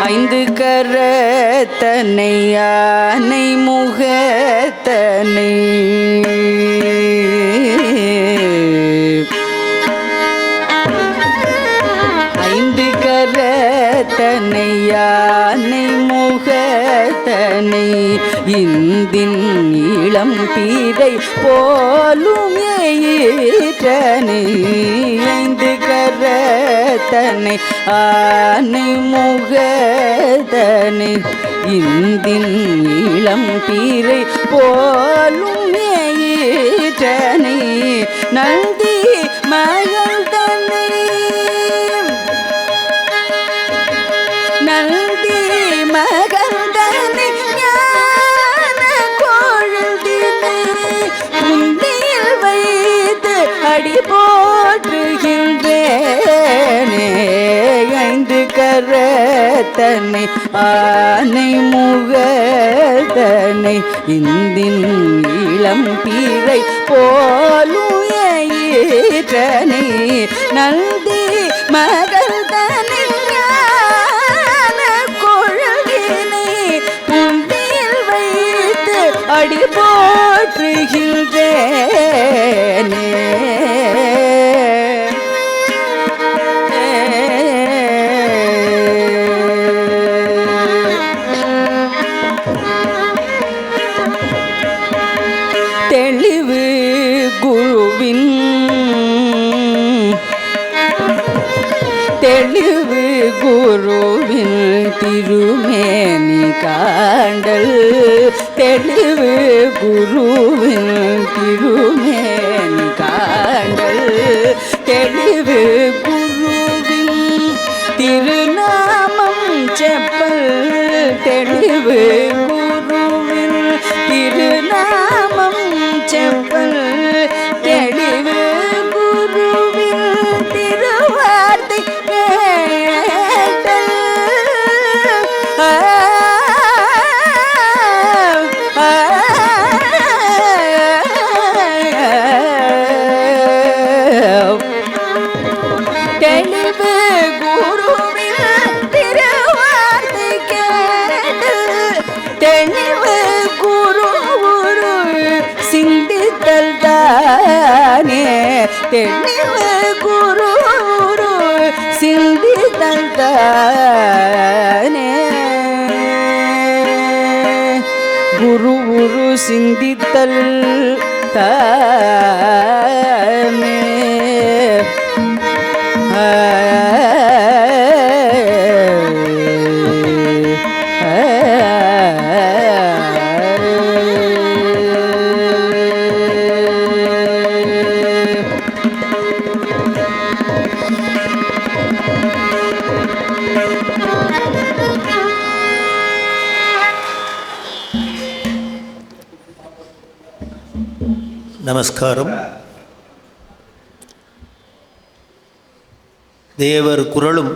ஐந்து கரத்தனை யானை முகத்தனை ஐந்து கரத்தனை யானை முகத்தனை இந்தின் இளம் பீரை போலும் ஈற்றனை ஐந்து கரத்தனை ஆனை முகத்தனை இந்தின் இளம் பீரை போலும் ஈற்றனை நந்தி மகள் தன்னை நந்தி மகள் தன்னை ஞான கோழுதினை குந்தியில் வைத்து அடி போற்றுகின்றேனே ஐந்து கரத்தனை ஆனை முகத்தனை இந்தின் இளம் பீரை போலும் ஈற்றனை நந்தி மகள் தன்னை அடி போற்றுகின்றேனே தெளிவு குருவின் தெளிவு குருவின் திருமேனி காண்டல் தெளிவு குருவின் திருமேனி காண்டல் தெளிவு குருவின் திருநாமம் செப்பல் தெளிவு குருவின் திருநாமம் செப்பல் தெளிவு குருவின் திருவார்த்தை கேட்டல் தெளிவு குருவின் திருவார்த்தை கேட்டல் தெளிவு குரு சிந்தித்தல் தானே தெளிவு குரு சிந்தித்தல் தானே குரு சிந்தித்தல் தானே நமஸ்காரம். தேவர் குரலும்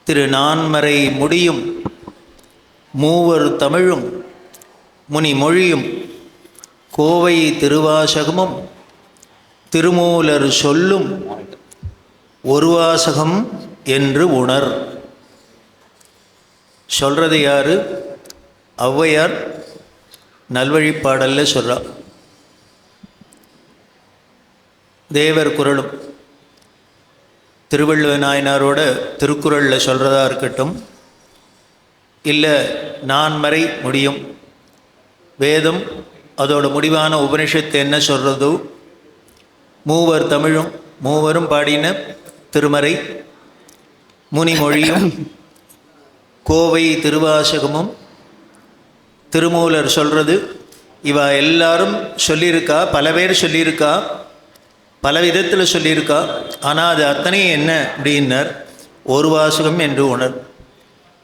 திரு நான்மறை முடியும் மூவர் தமிழும் முனிமொழியும் கோவை திருவாசகமும் திருமூலர் சொல்லும் ஒரு வாசகம் என்று உணர். சொல்கிறது யாரு? ஔவையார் நல்வழிப்பாடல்ல சொல்கிறா. தேவர் குரலும் திருவள்ளுவ நாயனாரோட திருக்குறளில் சொல்கிறதா இருக்கட்டும், இல்லை நான்மறை முடியும் வேதம் அதோட முடிவான உபனிஷத்து என்ன சொல்கிறதோ, மூவர் தமிழும் மூவரும் பாடின திருமறை முனிமொழியும் கோவை திருவாசகமும் திருமூலர் சொல்கிறது, இவா எல்லாரும் சொல்லியிருக்கா, பல பேர் சொல்லியிருக்கா, பல விதத்தில் சொல்லியிருக்கா. ஆனால் அது அத்தனையும் என்ன அப்படின்னார், ஒரு வாசகம் என்று உணர்.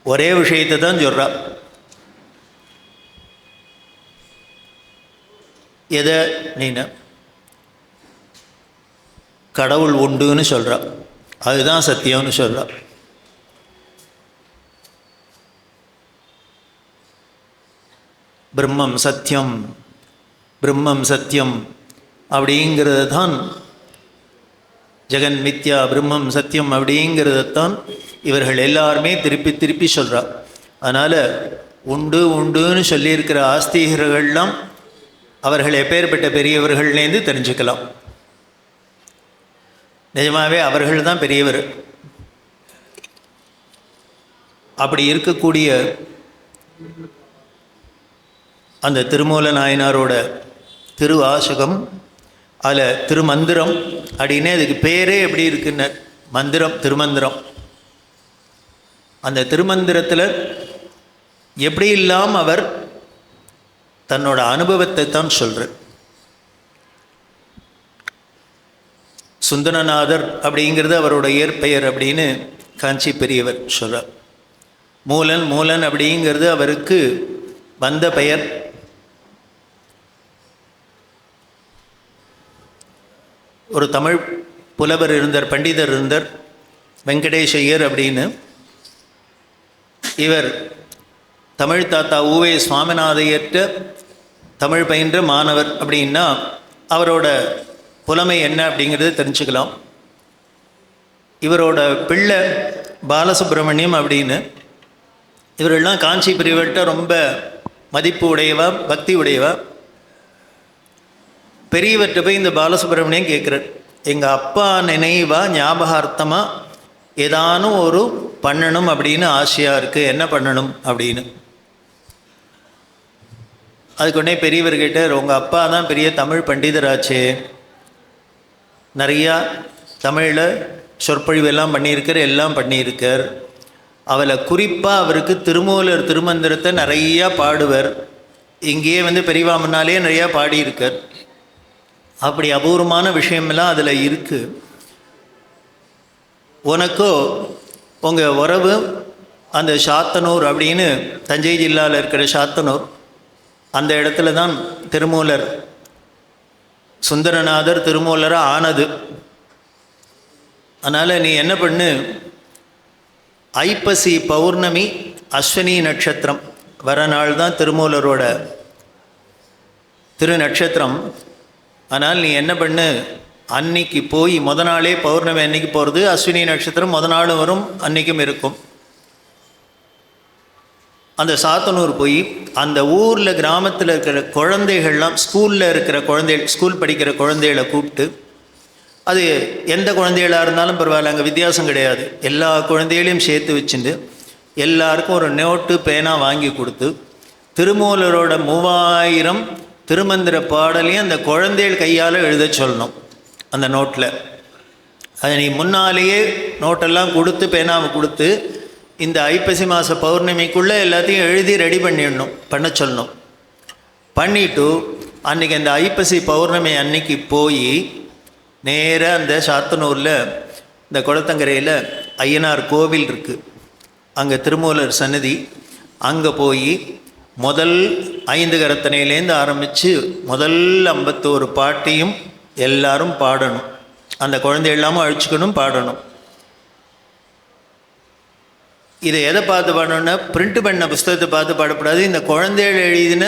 ஒரே விஷயத்தை தான் சொல்கிறா. எதை நீன கடவுள் உண்டுன்னு சொல்கிறா, அதுதான் சத்தியம்னு சொல்கிறா. பிரம்மம் சத்தியம், பிரம்மம் சத்தியம் அப்படிங்கிறது தான் ஜெகன் மித்யா, பிரம்மம் சத்தியம் அப்படிங்கிறதான் இவர்கள் எல்லாருமே திருப்பி திருப்பி சொல்கிறா. அதனால் உண்டு உண்டுன்னு சொல்லியிருக்கிற ஆஸ்திகர்கள்லாம் அவர்கள் எப்பேற்பட்ட பெரியவர்கள்லேருந்து தெரிஞ்சுக்கலாம். நிஜமாகவே அவர்கள் தான் பெரியவர். அப்படி இருக்கக்கூடிய அந்த திருமூல நாயனாரோட திருவாசகம், அதில் திருமந்திரம் அப்படின்னே அதுக்கு பேரே எப்படி இருக்குன்னு, மந்திரம், திருமந்திரம். அந்த திருமந்திரத்தில் எப்படி இல்லாமல் அவர் தன்னோட அனுபவத்தை தான் சொல்கிறார். சுந்தரநாதர் அப்படிங்கிறது அவரோட இயற்பெயர் அப்படின்னு காஞ்சி பெரியவர் சொல்கிறார். மூலன், மூலன் அப்படிங்கிறது அவருக்கு வந்த பெயர். ஒரு தமிழ் புலவர் இருந்தார், பண்டிதர் இருந்தார், வெங்கடேஷையர் அப்படின்னு. இவர் தமிழ் தாத்தா ஊவே சுவாமிநாதையற்ற தமிழ் பயின்ற மாணவர் அப்படின்னா அவரோட புலமை என்ன அப்படிங்கிறது தெரிஞ்சுக்கலாம். இவரோட பிள்ளை பாலசுப்ரமணியம் அப்படின்னு. இவரெல்லாம் காஞ்சி பிரிவர்கிட்ட ரொம்ப மதிப்பு உடையவா, பக்தி உடையவா. பெரியவர்கிட்ட போய் இந்த பாலசுப்ரமணியம் கேட்குறார், எங்கள் அப்பா நினைவா ஞாபகார்த்தமாக ஏதானும் ஒரு பண்ணணும் அப்படின்னு ஆசையாக இருக்குது, என்ன பண்ணணும் அப்படின்னு. அதுக்கு உடனே பெரியவர் கேட்டார், உங்கள் அப்பா தான் பெரிய தமிழ் பண்டிதராச்சே, நிறையா தமிழில் சொற்பொழிவெல்லாம் பண்ணியிருக்கார், எல்லாம் பண்ணியிருக்கார். அவளை குறிப்பாக அவருக்கு திருமூலர் திருமந்திரத்தை நிறையா பாடுவர். இங்கேயே வந்து பெரியவா முன்னாலேயே நிறையா பாடியிருக்கார். அப்படி அபூர்வமான விஷயமெல்லாம் அதில் இருக்குது. உனக்கோ உங்கள் உறவு அந்த சாத்தனூர் அப்படின்னு தஞ்சை ஜில்லாவில் இருக்கிற சாத்தனூர், அந்த இடத்துல தான் திருமூலர் சுந்தரநாதர் திருமூலராக ஆனது. அதனால் நீ என்ன பண்ணு, ஐப்பசி பௌர்ணமி அஸ்வினி நட்சத்திரம் வர நாள் தான் திருமூலரோட திரு நட்சத்திரம். ஆனால் நீ என்ன பண்ணு, அன்னைக்கு போய் முத நாளே பௌர்ணமி அன்னைக்கு போகிறது, அஸ்வினி நட்சத்திரம் முத நாளும் வரும், அன்றைக்கும் இருக்கும். அந்த சாத்தனூர் போய் அந்த ஊரில் கிராமத்தில் இருக்கிற குழந்தைகள்லாம், ஸ்கூலில் இருக்கிற குழந்தைகள், ஸ்கூல் படிக்கிற குழந்தைகளை கூப்பிட்டு, அது எந்த குழந்தைகளாக இருந்தாலும் பரவாயில்ல, அங்கே வித்தியாசம் கிடையாது, எல்லா குழந்தைகளையும் சேர்த்து வச்சுட்டு எல்லாருக்கும் ஒரு நோட்டு பேனா வாங்கி கொடுத்து திருமூலரோட 3000 திருமந்திர பாடலையும் அந்த குழந்தைகள் கையால் எழுத சொல்லணும். அந்த நோட்டில் அதை நீ முன்னாலேயே நோட்டெல்லாம் கொடுத்து பேனாவை கொடுத்து இந்த ஐப்பசி மாத பௌர்ணமிக்குள்ளே எல்லாத்தையும் எழுதி ரெடி பண்ண சொல்லணும். பண்ணிவிட்டு அன்றைக்கி அந்த ஐப்பசி பௌர்ணமி அன்னைக்கு போய் நேராக அந்த சாத்தனூரில் இந்த குளத்தங்கரையில் ஐயனார் கோவில் இருக்குது, அங்கே திருமூலர் சன்னதி, அங்கே போய் முதல் 5 கரத்தனையிலேருந்து ஆரம்பித்து முதல் 51 பாட்டையும் எல்லாரும் பாடணும். அந்த குழந்தை எல்லாமும் அழிச்சுக்கணும், பாடணும். இதை எதை பார்த்து பாடணுன்னா, பிரிண்ட் பண்ண புஸ்தகத்தை பார்த்து பாடக்கூடாது, இந்த குழந்தைகள் எழுதின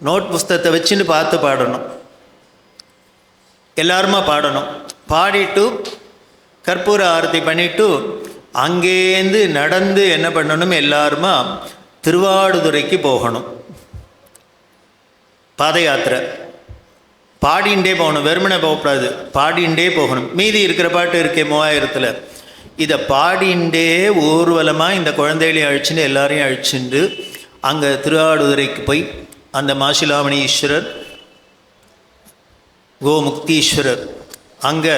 நோட் புஸ்தகத்தை வச்சுன்னு பார்த்து பாடணும். எல்லாருமா பாடணும். பாடிட்டு கற்பூர ஆரத்தி பண்ணிவிட்டு அங்கேருந்து நடந்து என்ன பண்ணணும், எல்லாருமா திருவாடுதுறைக்கு போகணும். பாத யாத்திரை. பாடிண்டே போகணும், வெறுமனை போகக்கூடாது, பாடிண்டே போகணும். மீதி இருக்கிற பாட்டு இருக்கே 3000ல், இதை பாடிண்டே ஊர்வலமாக இந்த குழந்தைகளையும் அழிச்சுட்டு எல்லாரையும் அழிச்சுண்டு அங்கே திருவாடுதுறைக்கு போய் அந்த மாசிலாமணி ஈஸ்வரர், கோமுக்தீஸ்வரர், அங்கே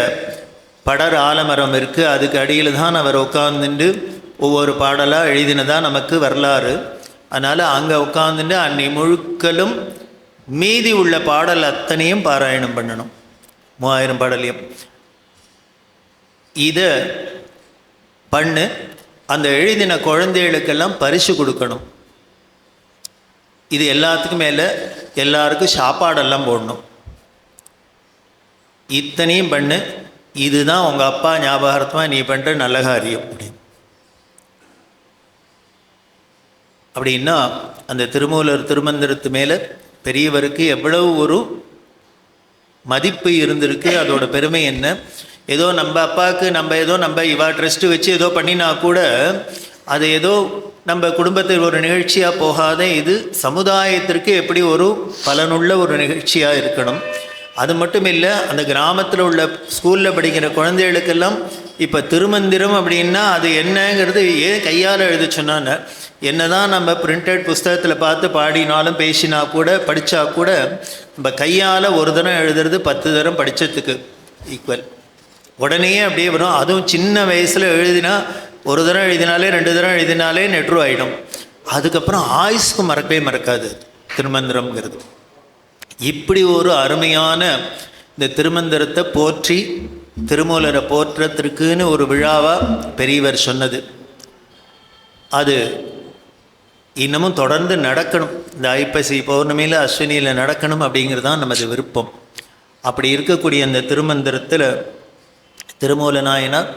படர் ஆலமரம் இருக்குது, அதுக்கு அடியில் தான் அவர் உட்காந்துட்டு ஒவ்வொரு பாடலாக எழுதினதாக நமக்கு வரலாறு. அதனால் அங்கே உட்காந்துட்டு அன்னை முழுக்கலும் மீதி உள்ள பாடல் அத்தனையும் பாராயணம் பண்ணணும், 3000 பாடலையும். இதை பண்ணு, அந்த எழுதின குழந்தைகளுக்கெல்லாம் பரிசு கொடுக்கணும். இது எல்லாத்துக்கும் மேலே எல்லாருக்கும் சாப்பாடெல்லாம் போடணும். இத்தனையும் பண்ணு, இதுதான் உங்கள் அப்பா ஞாபகார்த்தமாக நீ பண்ணுற நல்ல காரியம் அப்படின்னு. அப்படின்னா அந்த திருமூலர் திருமந்திரத்து மேலே பெரியவருக்கு எவ்வளவு ஒரு மதிப்பு இருந்திருக்கு, அதோட பெருமை என்ன. ஏதோ நம்ம அப்பாவுக்கு நம்ம இவா ட்ரஸ்ட்டு வச்சு ஏதோ பண்ணினா கூட அது ஏதோ நம்ம குடும்பத்தில் ஒரு நிகழ்ச்சியாக போகாத இது சமுதாயத்திற்கு எப்படி ஒரு பலனுள்ள ஒரு நிகழ்ச்சியாக இருக்கணும். அது மட்டும் இல்லை, அந்த கிராமத்தில் உள்ள ஸ்கூலில் படிக்கிற குழந்தைகளுக்கெல்லாம் இப்போ திருமந்திரம் அப்படின்னா அது என்னங்கிறது ஏன் கையால் எழுத சொன்னாங்க. என்ன தான் நம்ம பிரிண்டட் புஸ்தகத்தில் பார்த்து பாடினாலும் பேசினா கூட படித்தா கூட நம்ம கையால் ஒரு தரம் எழுதுறது 10 தரம் படித்ததுக்கு ஈக்குவல். உடனே அப்படியே வரும். அதுவும் சின்ன வயசில் எழுதினா, ஒரு தரம் எழுதினாலே 2 தரம் எழுதினாலே நெட்ரு ஆகிடும். அதுக்கப்புறம் ஆயுஸ்க்கு மறக்கவே மறக்காது திருமந்திரம்ங்கிறது. இப்படி ஒரு அருமையான இந்த திருமந்திரத்தை போற்றி திருமூலரை போற்றத்திற்குன்னு ஒரு விழாவாக பெரியவர் சொன்னது. அது இன்னமும் தொடர்ந்து நடக்கணும். இந்த ஐப்பசி பௌர்ணமியில் அஸ்வினியில் நடக்கணும் அப்படிங்கிறது தான் நமது விருப்பம். அப்படி இருக்கக்கூடிய அந்த திருமந்திரத்தில் திருமூல நாயனார்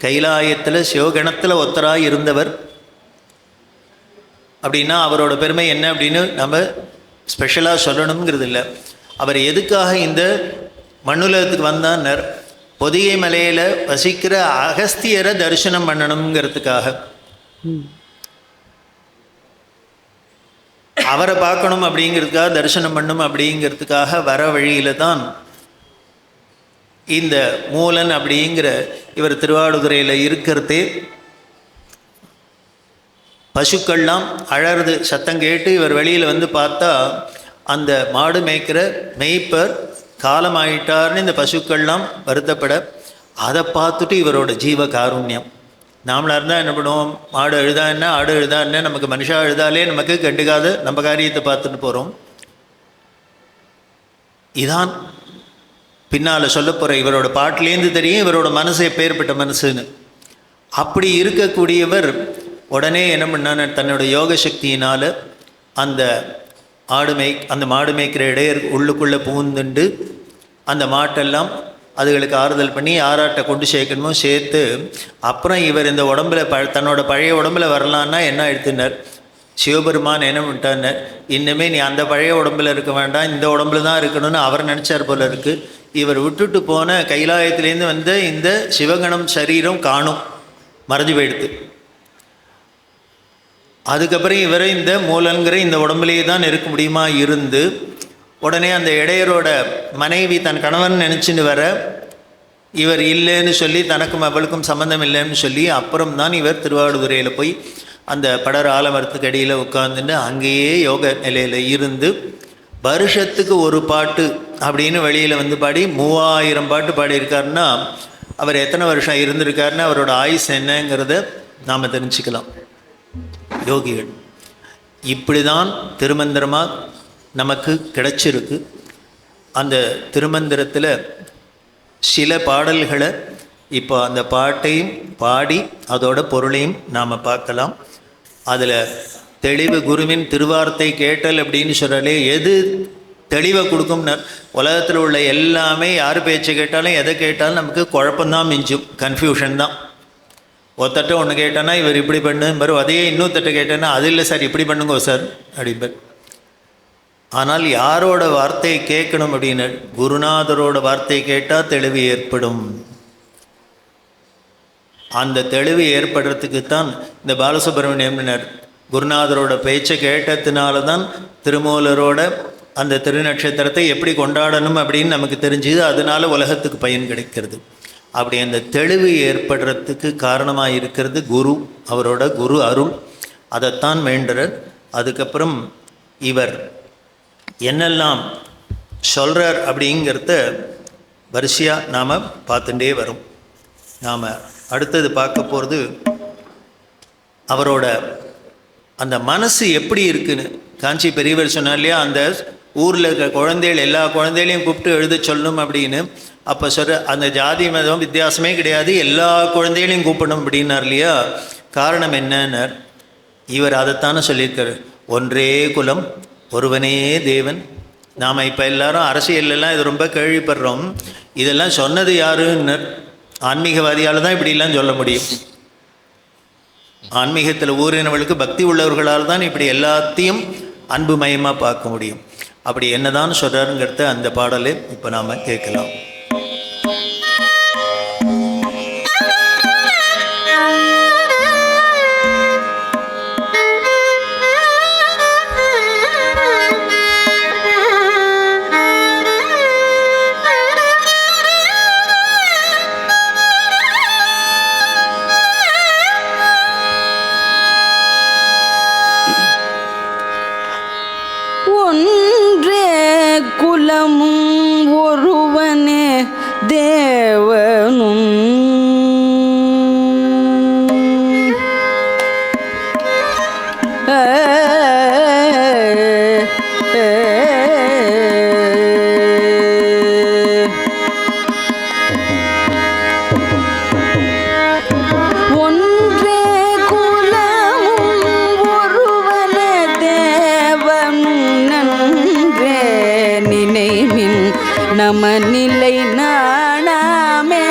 கைலாயத்தில் சிவகணத்தில் ஒத்தராக இருந்தவர். அப்படின்னா அவரோட பெருமை என்ன அப்படின்னு நம்ம ஸ்பெஷலாக சொல்லணுங்கிறது இல்லை. அவர் எதுக்காக இந்த மண்ணுலகத்துக்கு வந்தார்? பொதிகை மலையில் வசிக்கிற அகஸ்தியரை தரிசனம் பண்ணணுங்கிறதுக்காக, அவரை பார்க்கணும் அப்படிங்கிறதுக்காக, தரிசனம் பண்ணணும் அப்படிங்கிறதுக்காக வர வழியில் தான் இந்த மூலன் அப்படிங்கிற இவர் திருவாடுதுறையில் இருக்கிறதே. பசுக்கள்லாம் அழறது சத்தம் கேட்டு இவர் வெளியில் வந்து பார்த்தா அந்த மாடு மேய்க்கிற மேய்ப்பர் காலமாயிட்டார்னு இந்த பசுக்கள்லாம் வருத்தப்பட, அதை பார்த்துட்டு இவரோட ஜீவ காருண்யம். நாமளாக இருந்தால் என்ன பண்ணுவோம்? மாடு எழுதா என்ன, ஆடு எழுதா என்ன, நமக்கு மனுஷா எழுதாலே நமக்கு கண்டுக்காது, நம்ம காரியத்தை பார்த்துட்டு போகிறோம். இதான் பின்னால் சொல்ல போகிற இவரோட பாட்டிலேருந்து தெரியும் இவரோட மனசு எப்பேற்பட்ட மனசுன்னு. அப்படி இருக்கக்கூடியவர் உடனே என்ன பண்ணான்னு தன்னோட யோக சக்தியினால் அந்த மாடு மேய்க்கிற இடையர் உள்ளுக்குள்ளே புகுந்துண்டு அந்த மாட்டெல்லாம் அதுகளுக்கு ஆறுதல் பண்ணி யாராட்ட கொண்டு சேர்க்கணுமோ சேர்த்து, அப்புறம் இவர் இந்த உடம்பில் தன்னோட பழைய உடம்பில் வரலான்னா என்ன எடுத்துனார்? சிவபெருமான் என்ன பண்ணிட்டார்? இன்னுமே நீ அந்த பழைய உடம்பில் இருக்க வேண்டாம், இந்த உடம்புல தான் இருக்கணும்னு அவர் நினச்சார் போல இருக்குது. இவர் விட்டுட்டு போன கைலாயத்திலேருந்து வந்த இந்த சிவகணம் சரீரம் காணும், மறைஞ்சு போயிடுது. அதுக்கப்புறம் இவரை இந்த மூலங்கிற இந்த உடம்புலேயே தான் இருக்க முடியுமா இருந்து, உடனே அந்த இடையரோட மனைவி தன் கணவன் நினச்சின்னு வர, இவர் இல்லைன்னு சொல்லி தனக்கும் அவளுக்கும் சம்மந்தம் இல்லைன்னு சொல்லி அப்புறம் தான் இவர் திருவாடுதுறையில் போய் அந்த படர் ஆலமரத்துக்கு அடியில் உட்காந்துட்டு அங்கேயே யோக நிலையில் இருந்து வருஷத்துக்கு ஒரு பாட்டு அப்படின்னு வெளியில் வந்து பாடி 3000 பாட்டு பாடியிருக்காருன்னா அவர் எத்தனை வருஷம் இருந்திருக்காருன்னா அவரோட ஆயுஸ் என்னங்கிறத நாம் தெரிஞ்சுக்கலாம். யோகிகள் இப்படி தான் திருமந்திரமாக நமக்கு கிடைச்சிருக்கு. அந்த திருமந்திரத்தில் சில பாடல்களை இப்போ அந்த பாட்டையும் பாடி அதோட பொருளையும் நாம் பார்க்கலாம். அதில் தெளிவு குருவின் திருவார்த்தை கேட்டல் அப்படின்னு சொல்லலே எது தெளிவை கொடுக்கும்னா, உலகத்தில் உள்ள எல்லாமே யார் பேச்சு கேட்டாலும் எதை கேட்டாலும் நமக்கு குழப்பம்தான் மிஞ்சும், கன்ஃபியூஷன் தான். ஒருத்தட்ட ஒன்று கேட்டானா இவர் இப்படி பண்ணுவார், அதையே இன்னொருத்தட்ட கேட்டேன்னா அது இல்லை சார் இப்படி பண்ணுங்க சார் அப்படிம்பார். ஆனால் யாரோட வார்த்தையை கேட்கணும் அப்படின்னு, குருநாதரோட வார்த்தையை கேட்டால் தெளிவு ஏற்படும். அந்த தெளிவு ஏற்படுறதுக்கு தான் இந்த பாலசுப்ரமணியம்னார் குருநாதரோட பேச்சை கேட்டதுனால தான் திருமூலரோட அந்த திருநட்சத்திரத்தை எப்படி கொண்டாடணும் அப்படின்னு நமக்கு தெரிஞ்சுது. அதனால உலகத்துக்கு பயன் கிடைக்கிறது. அப்படி அந்த தெளிவு ஏற்படுறதுக்கு காரணமாக இருக்கிறது குரு, அவரோட குரு அருள். அதைத்தான் வேண்டுறார். அதுக்கப்புறம் இவர் என்னெல்லாம் சொல்கிறார் அப்படிங்கிறத வரிசையாக நாம் பார்த்துட்டே வரும். நாம் அடுத்தது பார்க்க போகிறது அவரோட அந்த மனசு எப்படி இருக்குன்னு. காஞ்சி பெரியவர் சொன்னார் இல்லையா, அந்த ஊரில் இருக்கிற குழந்தைகள் எல்லா குழந்தைகளையும் கூப்பிட்டு எழுத சொல்லணும் அப்படின்னு. அப்போ சொல்கிற அந்த ஜாதி மதம் வித்தியாசமே கிடையாது, எல்லா குழந்தைகளையும் கூப்பிடணும் அப்படின்னார் இல்லையா. காரணம் என்னன்னார், இவர் அதைத்தானே சொல்லியிருக்கார், ஒன்றே குலம் ஒருவனே தேவன். நாம் இப்போ எல்லாரும் அரசியல்லாம் இது ரொம்ப கேள்விப்படுறோம். இதெல்லாம் சொன்னது யாருன்னு ஆன்மீகவாதியால் தான் இப்படிலாம் சொல்ல முடியும். ஆன்மீகத்தில் ஊரினவர்களுக்கு பக்தி உள்ளவர்களால் தான் இப்படி எல்லாத்தையும் அன்பு மயமாக பார்க்க முடியும். அப்படி என்னதான் சொல்கிறாருங்கிறத அந்த பாடலை இப்போ நாம் கேட்கலாம். ஒன்றே குலமும் ஒருவனே தேவனும் ஒன்றே குலமும் ஒருவனே தேவனும் நன்றே நினைமின் நமநிலை நாணாமே.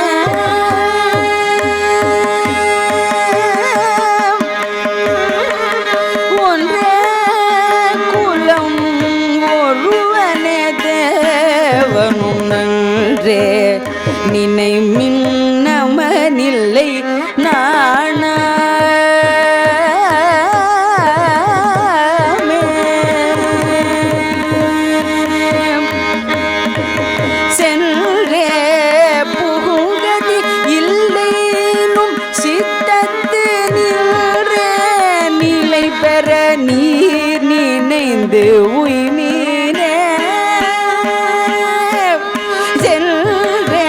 ஒன்றே குலம் ஒருவனே தேவனும் நன்றே நினைமின் நமநிலை நாணாமே. சென்றே புகுங்கதி இல்லைனும் சித்தத்து நின்றே நிலை பெற நீர் நினைந்து உய்மீனே. சென்றே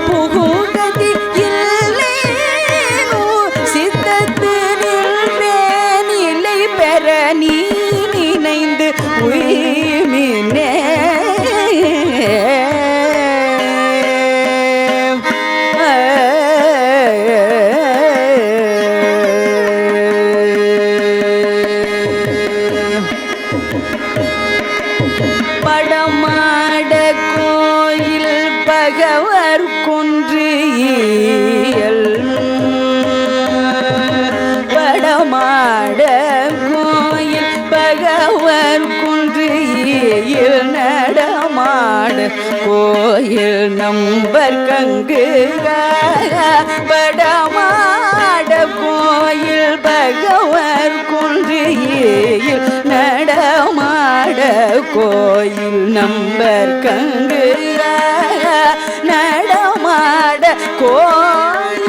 புகுங்கதி இல்லைனும் சித்தத்து நின்றே நிலை பெற நீர் நினைந்து உய்மீனே. படமாட கோயில் பகவர் கொன்று ஈயல். படமாட கோயில் பகவர் கொன்று ஈயல். நடமாட கோயில் நம்பர் கங்கு. படமாட கோயில் பகவர் கொன்று ஈயல். நடமாட கோயில் நம்பர் கங்கு. நடமாட கோயில்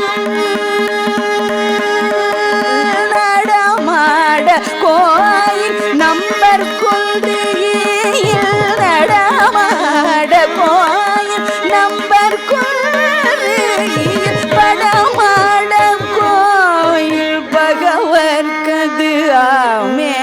நடமாட கோயில் நம்பர் கொண்டு ஈயல். நடமாட கோயில் நம்பர் கொண்டு ஈயல். படமாட கோயில் பகவர் கது ஆமே.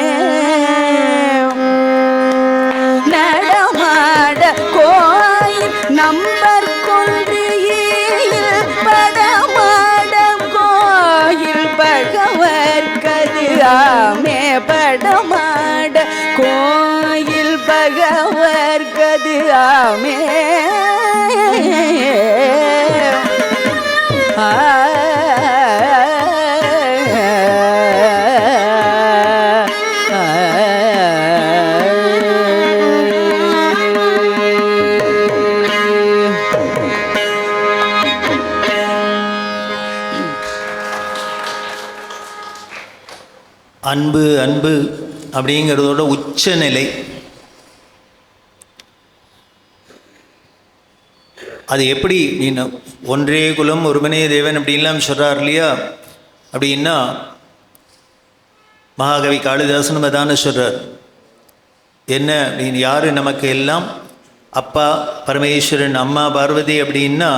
நடமாட கோயில் நம்பர் கொண்டு ஈயல். படமாட கோயில் பகவர் கது ஆமே. படமாட கோயில் பகவர் கது ஆமே. அன்பு அன்பு அப்படிங்கிறதோட உச்ச நிலை அது எப்படி அப்படின்னா ஒன்றே குலம் ஒருவனே தேவன் அப்படின்லாம் சொல்கிறார் இல்லையா? அப்படின்னா மகாகவி காளிதாசன் அதான சொல்கிறார். என்ன அப்படின்னு, யார் நமக்கு எல்லாம் அப்பா பரமேஸ்வரன், அம்மா பார்வதி அப்படின்னா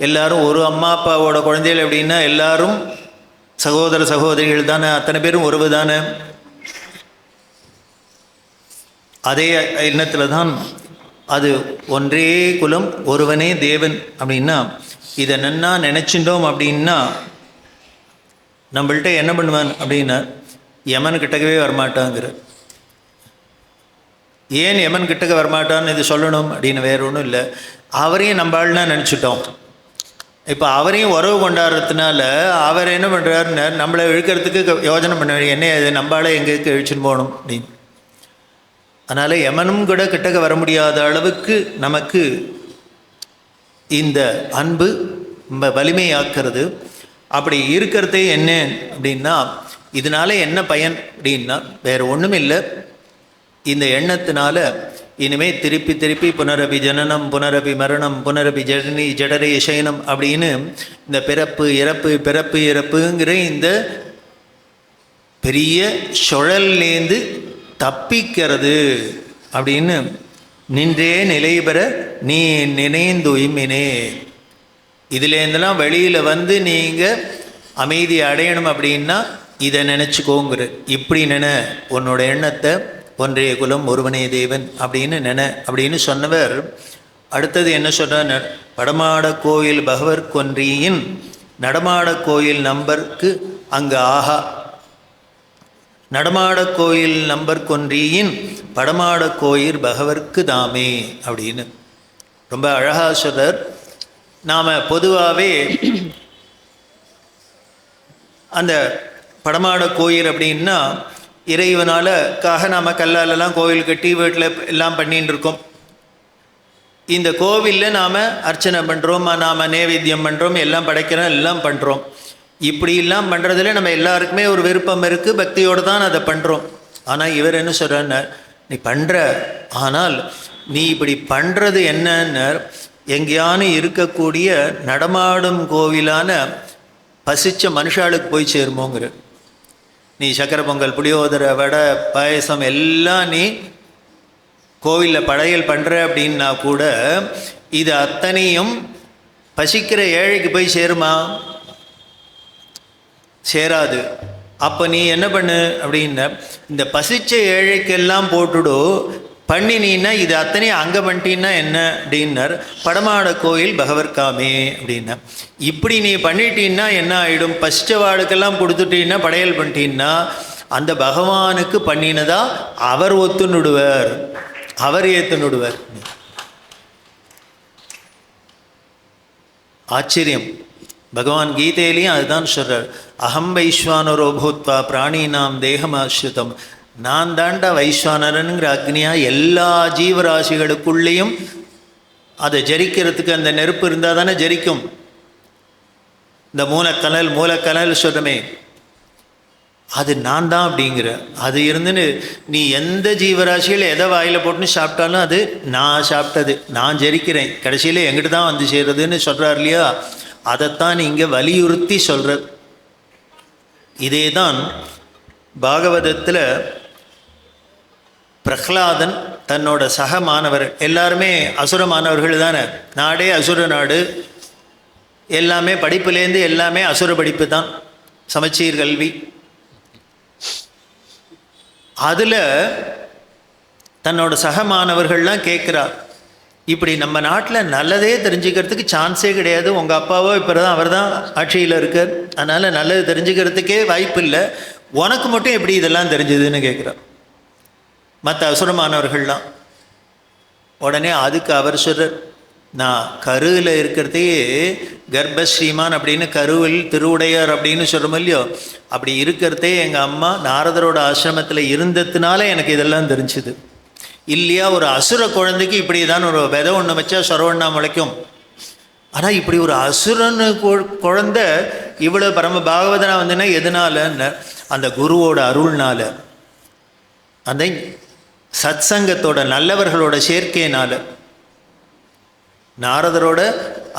எல்லாரும் ஒரு அம்மா அப்பாவோட குழந்தைகள் அப்படின்னா எல்லாரும் சகோதர சகோதரிகள் தானே, அத்தனை பேரும் உறவு தானே. அதே எண்ணத்தில் தான் அது ஒன்றே குலம் ஒருவனே தேவன் அப்படின்னா இதை நன்னா நினச்சிட்டோம் அப்படின்னா நம்மள்கிட்ட என்ன பண்ணுவான் அப்படின்னா யமன் கிட்டக்கவே வரமாட்டாங்கிற. ஏன் யமன் கிட்டக்க வரமாட்டான்னு இது சொல்லணும் அப்படின்னு வேற ஒன்றும் இல்லை, அவரையும் நம்மளால்னா நினச்சிட்டோம். இப்போ அவரையும் உறவு கொண்டாடுறதுனால அவர் என்ன பண்ணுறாருன்னு நம்மளை இழுக்கிறதுக்கு யோஜனை பண்ண என்ன இது நம்மளால எங்களுக்கு இழுச்சுன்னு போகணும் அப்படின்னு. அதனால் யமனும் கூட கிட்டக்க வர முடியாத அளவுக்கு நமக்கு இந்த அன்பு ரொம்ப வலிமையாக்குறது. அப்படி இருக்கிறதே என்ன அப்படின்னா இதனால என்ன பயன் அப்படின்னா வேறு ஒன்றும் இல்லை, இந்த எண்ணத்தினால இனிமேல் திருப்பி திருப்பி புனரபி ஜனனம் புனரபி மரணம் புனரபி ஜடனி ஜடரே சயனம் அப்படின்னு இந்த பிறப்பு இறப்பு பிறப்பு இறப்புங்கிற இந்த பெரிய சுழல்லேருந்து தப்பிக்கிறது அப்படின்னு நின்றே நிலை பெற நீ நினைந்துயிமினே. இதுலேருந்தெல்லாம் வெளியில் வந்து நீங்கள் அமைதி அடையணும் அப்படின்னா இதை நினச்சிக்கோங்கிற. இப்படி உன்னோட எண்ணத்தை ஒன்றே குலம் ஒருவனே தேவன் அப்படின்னு அப்படின்னு சொன்னவர் அடுத்தது என்ன சொல்கிறார்? வடமாட கோயில் பகவர் கொன்றியின் நடமாட கோயில் நம்பருக்கு அங்கு ஆஹா. நடமாட கோயில் நம்பர் கொன்றியின் படமாட கோயில் பகவர்க்கு தாமே அப்படின்னு ரொம்ப அழகாக சொல்றார். நாம் பொதுவாகவே அந்த படமாட கோயில் அப்படின்னா இறைவனாலக்காக நாம் கல்லாலெல்லாம் கோவில் கட்டி வீட்டில் எல்லாம் பண்ணின்னு இருக்கோம். இந்த கோவிலில் நாம் அர்ச்சனை பண்ணுறோம், நாம் நைவேத்தியம் பண்ணுறோம், எல்லாம் படைக்கிறோம், எல்லாம் பண்ணுறோம். இப்படிலாம் பண்ணுறதுல நம்ம எல்லாருக்குமே ஒரு விருப்பம் இருக்குது, பக்தியோடு தான் அதை பண்ணுறோம். ஆனால் இவர் என்ன சொல்கிறார், நீ பண்ணுற ஆனால் நீ இப்படி பண்ணுறது என்னன்னு எங்கேயானு இருக்கக்கூடிய நடமாடும் கோவிலான பசிச்ச மனுஷாளுக்கு போய் சேருமோங்கிற. நீ சக்கரை பொங்கல் புளியோதரை வடை பாயசம் எல்லாம் நீ கோவிலில் படையல் பண்ணுற அப்படின்னா கூட இது அத்தனையும் பசிக்கிற ஏழைக்கு போய் சேருமா? சேராது. அப்போ நீ என்ன பண்ணு அப்படின்னா இந்த பசிச்ச ஏழைக்கெல்லாம் போட்டுடு பண்ணினீன்னா இது அத்தனையும் அங்கே பண்ணிட்டீன்னா என்ன அப்படின்னார். படமாட கோயில் பகவர்காமே அப்படின்னா இப்படி நீ பண்ணிட்டீன்னா என்ன ஆகிடும்? பசிச்சவாளுக்கெல்லாம் கொடுத்துட்டீங்கன்னா படையல் பண்ணிட்டீன்னா அந்த பகவானுக்கு பண்ணினதா அவர் ஒத்துனுடுவர், அவர் ஏற்றுனுடுவர். ஆச்சரியம். பகவான் கீதையிலையும் அதுதான் சொல்கிறார். அகம் வைஸ்வானரோ பூத்வா பிராணினாம் தேகமாஸ்ருதம். நான் தாண்டா வைஸ்வானரனுங்கிற அக்னியா எல்லா ஜீவராசிகளுக்குள்ளேயும் அதை ஜரிக்கிறதுக்கு அந்த நெருப்பு இருந்தால் தானே ஜரிக்கும். இந்த மூலக்கனல் சொல்கிறமே அது நான் தான் அப்படிங்கிற. அது இருந்துன்னு நீ எந்த ஜீவராசியில் எதை வாயில் போட்டுன்னு சாப்பிட்டாலும் அது நான் சாப்பிட்டது, நான் ஜரிக்கிறேன், கடைசியில் எங்கிட்ட தான் வந்து சேர்றதுன்னு சொல்கிறார் இல்லையா? அதைத்தான் இங்கே வலியுறுத்தி சொல்கிறார். இதே தான் பாகவதத்தில் பிரஹ்லாதன் தன்னோட சக மாணவர் எல்லாருமே அசுர மாணவர்கள் தானே, நாடே அசுர நாடு, எல்லாமே படிப்புலேருந்து எல்லாமே அசுர படிப்பு தான், சமச்சீர் கல்வி. அதில் தன்னோட சக மாணவர்கள்லாம் கேட்குறார், இப்படி நம்ம நாட்டில் நல்லதே தெரிஞ்சுக்கிறதுக்கு சான்ஸே கிடையாது, உங்கள் அப்பாவோ இப்போ தான் அவர் தான் ஆட்சியில் இருக்கார், அதனால் நல்லது தெரிஞ்சுக்கிறதுக்கே வாய்ப்பு இல்லை, உனக்கு மட்டும் எப்படி இதெல்லாம் தெரிஞ்சுதுன்னு கேட்குறார் மற்ற அசுரமானவர்கள்லாம். உடனே அதுக்கு அவர் சொல்கிறார், நான் கருவில் இருக்கிறதே கர்ப்பஸ்ரீமான் அப்படின்னு கருவில் திருவுடையார் அப்படின்னு சொல்கிறோம் இல்லையோ, அப்படி இருக்கிறதே எங்கள் அம்மா நாரதரோட ஆசிரமத்தில் இருந்ததுனால எனக்கு இதெல்லாம் தெரிஞ்சுது. இல்லையா ஒரு அசுர குழந்தைக்கு இப்படி தான் ஒரு விதை ஒன்று வச்சா சொரவண்ணா முளைக்கும். ஆனால் இப்படி ஒரு அசுரன் குழந்தை இவ்வளோ பரம பாகவதனா வந்துன்னா எதனாலன்னு அந்த குருவோட அருள்னால, அந்த சத்சங்கத்தோட நல்லவர்களோட சேர்க்கையினால. நாரதரோட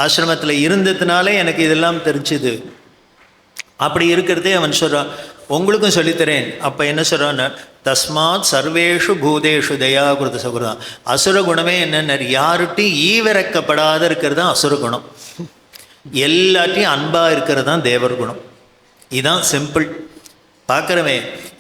ஆசிரமத்தில் இருந்ததுனாலே எனக்கு இதெல்லாம் தெரிஞ்சுது. அப்படி இருக்கிறதே அவன் சொல்கிறான், உங்களுக்கும் சொல்லித்தரேன். அப்போ என்ன சொல்கிறான், தஸ்மாத் சர்வேஷு பூதேஷு தயாகிருத சகுதான். அசுர குணமே என்னென்ன, யார்கிட்டையும் ஈவிரக்கப்படாத இருக்கிறது தான் அசுர குணம். எல்லாத்தையும் அன்பாக இருக்கிறது தான் தேவர் குணம். இதுதான் சிம்பிள். பார்க்குறமே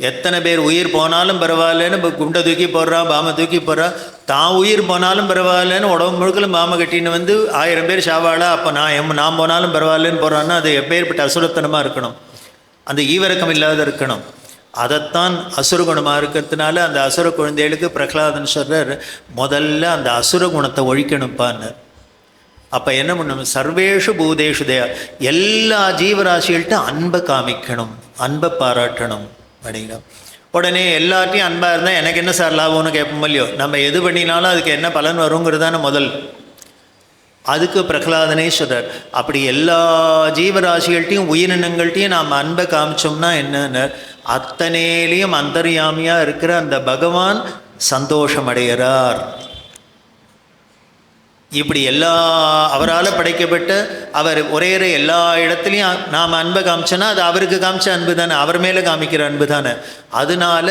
எத்தனை பேர் உயிர் போனாலும் பரவாயில்லன்னு இப்போ குண்டை தூக்கி போடுறான், பாமை தூக்கி போடுறான். தான் உயிர் போனாலும் பரவாயில்லன்னு உடம்பு முழுக்கலும் பாமை கட்டின்னு வந்து 1000 பேர் சாவாளா, அப்போ நான் போனாலும் பரவாயில்லன்னு போடுறான்னா அது எப்பேற்பட்ட அசுரத்தனமாக இருக்கணும், அந்த ஈவிரக்கம் இல்லாத இருக்கணும். அதைத்தான் அசுர குணமாக இருக்கிறதுனால அந்த அசுர குழந்தைகளுக்கு பிரகலாதன் சொல்றார், முதல்ல அந்த அசுர குணத்தை ஒழிக்கணும்ப்பான்னு. அப்போ என்ன பண்ணணும், சர்வேஷு பூதேஷு தயா, எல்லா ஜீவராசிகள்கிட்ட அன்பை காமிக்கணும், அன்பை பாராட்டணும் அப்படின்னா. உடனே எல்லாத்தையும் அன்பாக இருந்தால் எனக்கு என்ன சார் லாபம்னு கேட்போம் இல்லையோ. நம்ம எது பண்ணினாலும் அதுக்கு என்ன பலன் வருங்கிறதான முதல். அதுக்கு பிரகலாதனே சொல்கிறார், அப்படி எல்லா ஜீவராசிகள்கிட்டையும் உயிரினங்கள்ட்டையும் நாம் அன்பை காமிச்சோம்னா என்னன்னு, அத்தனையிலையும் அந்தர்யாமியாக இருக்கிற அந்த பகவான் சந்தோஷம் அடைகிறார். இப்படி எல்லா அவரால் படைக்கப்பட்ட அவர் ஒரே எல்லா இடத்துலையும் நாம் அன்பை காமிச்சோன்னா அது அவருக்கு காமிச்ச அன்பு தானே, அவர் மேலே காமிக்கிற அன்பு தானே. அதனால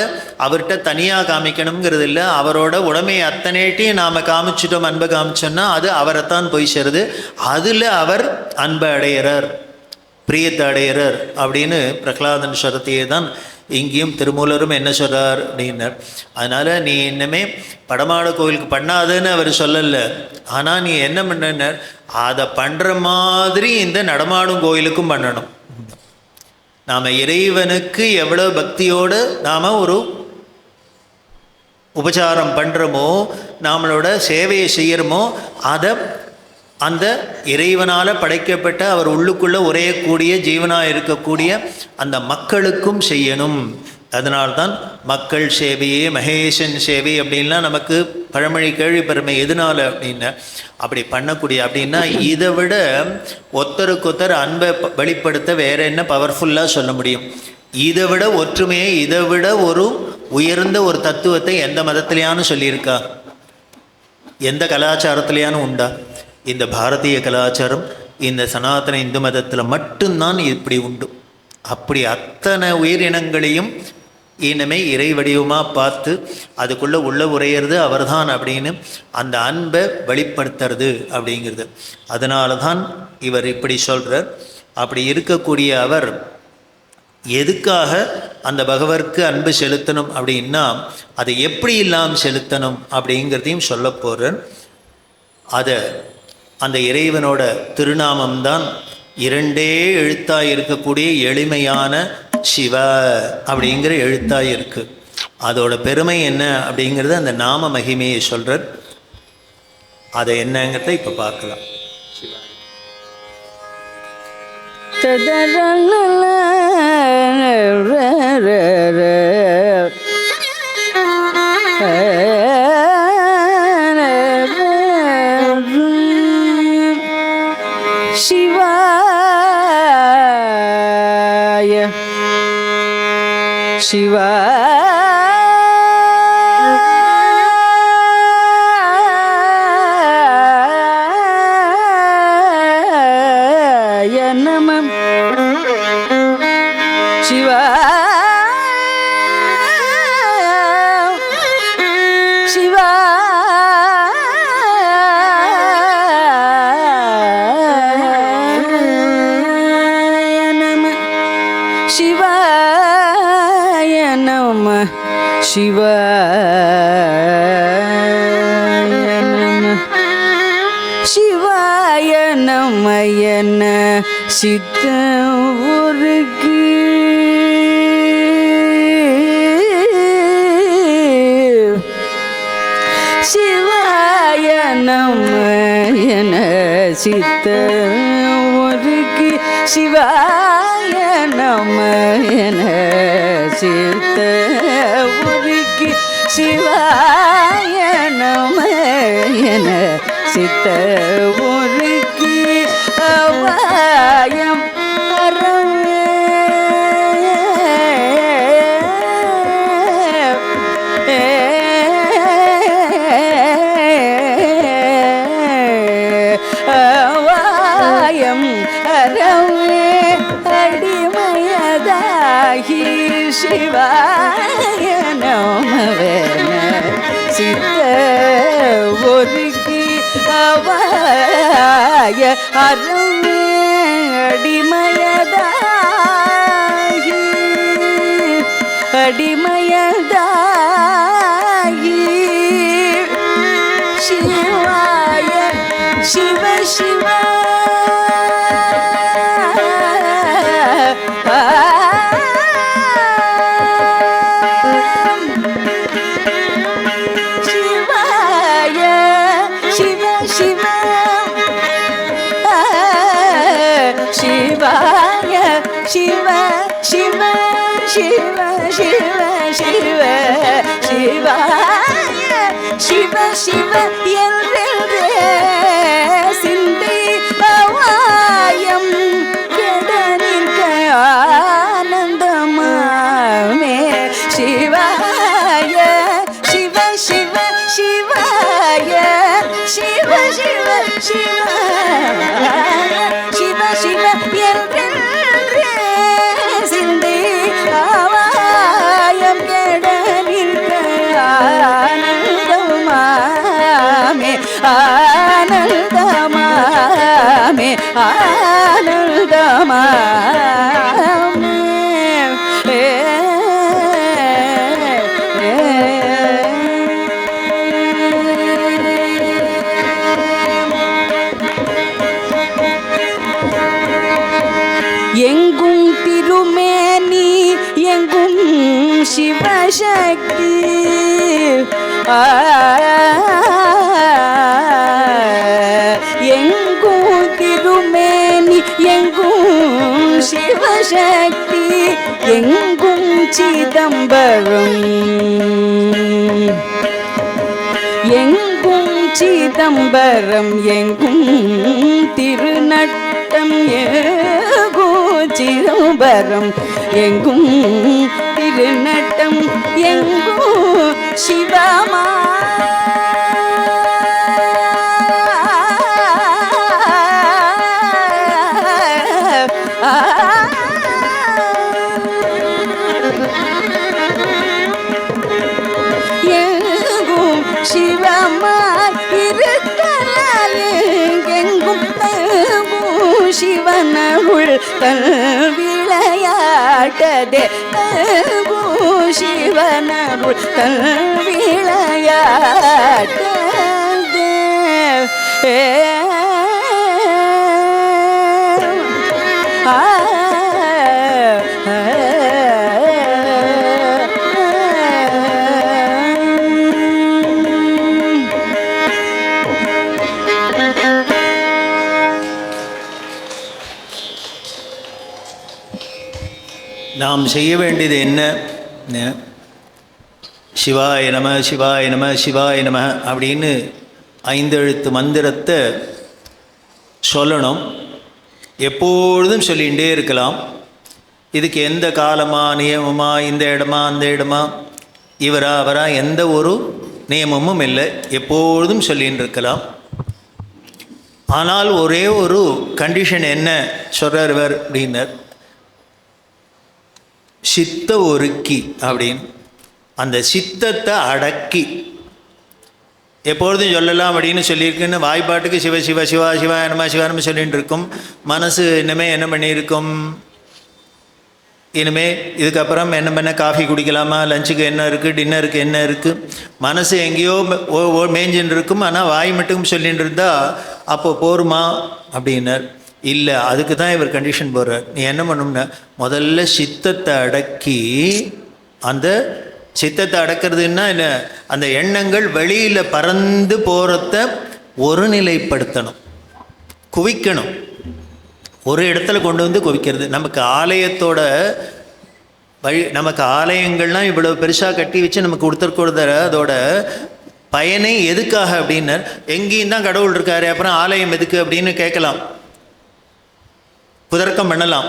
அவர்கிட்ட தனியாக காமிக்கணுங்கிறது இல்லை, அவரோட உடமையை அத்தனைட்டையும் நாம் காமிச்சிட்டோம், அன்பை காமிச்சோன்னா அது அவரைத்தான் போய் சேருது. அதில் அவர் அன்பை அடையிறார், பிரியத்தை அடையிறார் அப்படின்னு பிரகலாதன் சொல்றதையே தான் இங்கேயும் திருமூலரும் என்ன சொல்கிறார் அப்படின்னார். அதனால் நீ இன்னமே படமாட கோவிலுக்கு பண்ணாதுன்னு அவர் சொல்லலை, ஆனால் நீ என்ன பண்ணனர், அதை பண்ணுற மாதிரி இந்த நடமாடும் கோயிலுக்கும் பண்ணணும். நாம் இறைவனுக்கு எவ்வளோ பக்தியோடு நாம் ஒரு உபச்சாரம் பண்ணுறோமோ, நம்மளோட சேவையை செய்கிறோமோ, அதை அந்த இறைவனால் படைக்கப்பட்ட அவர் உள்ளுக்குள்ளே உரையக்கூடிய ஜீவனாக இருக்கக்கூடிய அந்த மக்களுக்கும் செய்யணும். அதனால்தான் மக்கள் சேவையே மகேசன் சேவை அப்படின்லாம் நமக்கு பழமொழி கேள்விப்பெருமை. எதனால அப்படின்னா அப்படி பண்ணக்கூடிய அப்படின்னா இதை விட ஒருத்தருக்கொத்தர் அன்பை வெளிப்படுத்த வேற என்ன பவர்ஃபுல்லாக சொல்ல முடியும்? இதை விட ஒற்றுமையை, இதை விட ஒரு உயர்ந்த ஒரு தத்துவத்தை எந்த மதத்திலேயானு சொல்லியிருக்கா? எந்த கலாச்சாரத்திலேயானு உண்டா? இந்த பாரதிய கலாச்சாரம், இந்த சனாதன இந்து மதத்தில் மட்டும்தான் இப்படி உண்டு. அப்படி அத்தனை உயிரினங்களையும் இனமே இறை வடிவமாக பார்த்து அதுக்குள்ளே உள்ள உரையிறது அவர்தான் அப்படின்னு அந்த அன்பை வெளிப்படுத்துறது அப்படிங்கிறது. அதனால தான் இவர் இப்படி சொல்கிறார். அப்படி இருக்கக்கூடிய அவர் எதுக்காக அந்த பகவருக்கு அன்பு செலுத்தணும் அப்படின்னா அதை எப்படி இல்லாமல் செலுத்தணும் அப்படிங்கிறதையும் சொல்ல போகிறார். அதை அந்த இறைவனோட திருநாமம்தான் 2 எழுத்தாக இருக்கக்கூடிய எளிமையான சிவ அப்படிங்கிற எழுத்தாக இருக்குது. அதோட பெருமை என்ன அப்படிங்கிறது அந்த நாம மகிமையை சொல்கிறார். அதை என்னங்கிறத இப்போ பார்க்கலாம். சிவாய சிவாய நம சிவாய நமயன சித்த உருகி சிவாய நமயன சித்த உருகி சிவாய நமயன சித்த உருகி சிவாய நமயன சித்த உருகி அவாயம் அறவே சிவாய நமவன சித்த ஒருக்கி அவாய அருமே அடிமையதாகி அடிமையதாகி சிவாய சிவ சிவ சிவாய சிவ சிவ சிவாய சிவ சிவ சிவ சிவ சிவ சிவாய சிவ சிவ என்றே சிந்தை அவாயம் கெடனிற்க ஆனந்தமாமே சிவாய சிவ சிவ சிவாய சிவ சிவ சிவாய சிவ சிவ என்றே சிந்தை அவாயம் கெடனிற்க ஆனந்தமாமே ஆனந்தமாமே ஆனந்தமாமே எங்கும் திருமேனி எங்கும் சிவசக்தி எங்கும் திருமேனி எங்கும் சிவசக்தி எங்கும் சிதம்பரம் எங்கும் சிதம்பரம் எங்கும் திருநட்டம் எங்கும் சிதம்பரம் எங்கும் திருநட்டம் எங்கும் சிவமா எங்கும் சிவமாய் இருக்கலால் எங்கும் எங்கும் சிவனருள் தன் விளையாட்டதே எங்கும் சிவனருள் தன் விளையாட்டதே நாம் செய்ய வேண்டியது என்ன? சிவாய நம சிவாய நம சிவாய நம அப்படின்னு 5 எழுத்து மந்திரத்தை சொல்லணும். எப்பொழுதும் சொல்லிகிட்டே இருக்கலாம். இதுக்கு எந்த காலமா நியமமா இந்த இடமா அந்த இடமா இவரா அவரா எந்த ஒரு நியமமும் இல்லை. எப்பொழுதும் சொல்லின்னு இருக்கலாம். ஆனால் ஒரே ஒரு கண்டிஷன் என்ன சொல்கிறார் இவர் அப்படின்னார், சித்த ஒருக்கி அப்படின்னு. அந்த சித்தத்தை அடக்கி எப்பொழுதும் சொல்லலாம் அப்படின்னு சொல்லியிருக்குன்னு வாய்ப்பாட்டுக்கு சிவ சிவ சிவா சிவா என்னமா சிவானமா சொல்லிகிட்டு இருக்கும். மனசு இனிமேல் என்ன பண்ணியிருக்கும், இனிமேல் இதுக்கப்புறம் என்ன பண்ண காஃபி குடிக்கலாமா, லஞ்சுக்கு என்ன இருக்குது, டின்னருக்கு என்ன இருக்குது, மனசு எங்கேயோ மேய்ஞ்சின்னு இருக்கும். ஆனால் வாய் மட்டும் சொல்லிகிட்டு இருந்தால் அப்போ போருமா அப்படின்னார். இல்லை, அதுக்கு தான் இவர் கண்டிஷன் போடுறார். நீ என்ன பண்ணணும்னா முதல்ல சித்தத்தை அடக்கி, அந்த சித்தத்தை அடக்கிறதுன்னா என்ன, அந்த எண்ணங்கள் வெளியில் பறந்து போகிறத ஒருநிலைப்படுத்தணும், குவிக்கணும். ஒரு இடத்துல கொண்டு வந்து குவிக்கிறது. நமக்கு ஆலயத்தோட வழி, நமக்கு ஆலயங்கள்லாம் இவ்வளோ பெருசாக கட்டி வச்சு நமக்கு கொடுத்துருக்கிறத அதோட பயனை எதுக்காக அப்படின்னா, எங்கேயும் தான் கடவுள் இருக்காரு, அப்புறம் ஆலயம் எதுக்கு அப்படின்னு கேட்கலாம், குதர்க்கம் பண்ணலாம்.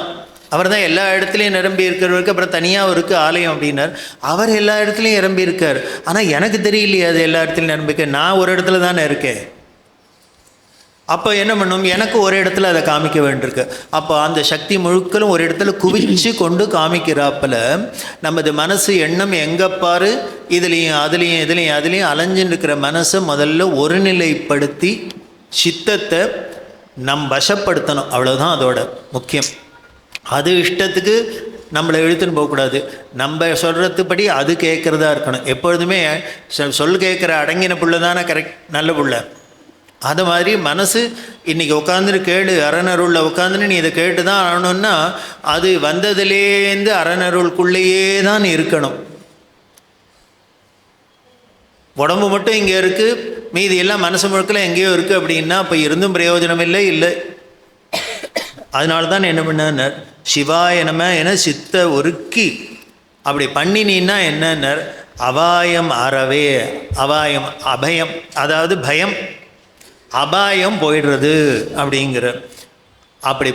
அவர் தான் எல்லா இடத்துலையும் நிரம்பி இருக்கிறவருக்கு அப்புறம் தனியாக இருக்கு ஆலயம் அப்படின்னார். அவர் எல்லா இடத்துலையும் நிரம்பி இருக்கார். ஆனால் எனக்கு தெரியலையே அது எல்லா இடத்துலையும் நிரம்பிக்க, நான் ஒரு இடத்துல தானே இருக்கேன். அப்போ என்ன பண்ணும், எனக்கு ஒரு இடத்துல அதை காமிக்க வேண்டியிருக்கு. அப்போ அந்த சக்தி முழுக்களும் ஒரு இடத்துல குவிச்சு கொண்டு காமிக்கிறாப்பில் நமது மனசு எண்ணம் எங்கே பாரு இதுலேயும் அதுலேயும் அலைஞ்சுன்னு இருக்கிற மனசை முதல்ல ஒருநிலைப்படுத்தி சித்தத்தை வசப்படுத்தணும். அவ்வளோதான் அதோட முக்கியம். அது இஷ்டத்துக்கு நம்மளை இழுத்துன்னு போகக்கூடாது. நம்ம சொல்கிறதுபடி அது கேட்குறதா இருக்கணும். எப்பொழுதுமே சொல் கேட்குற அடங்கின புள்ள தானே கரெக்ட், நல்ல புள்ள. அது மாதிரி மனசு இன்றைக்கி உட்காந்துன்னு கேளு, அறநருளில் உட்காந்துன்னு நீ இதை கேட்டு தான் ஆகணுன்னா அது வந்ததுலேருந்து அறநருளுக்குள்ளேயே தான் இருக்கணும். உடம்பு மட்டும் இங்கே இருக்குது, மீதி எல்லாம் மனசு முழுக்கில் எங்கேயோ இருக்குது அப்படின்னா இப்போ இருந்தும் பிரயோஜனம் இல்லை. அதனால தான் என்ன பண்ணார், சிவாய நம என சித்த ஒருக்கி அப்படி பண்ணினீன்னா என்னன்னார், அபாயம் அறவே, அபாயம் அபயம், அதாவது பயம் அபாயம் போயிடுறது அப்படிங்கிற. அப்படி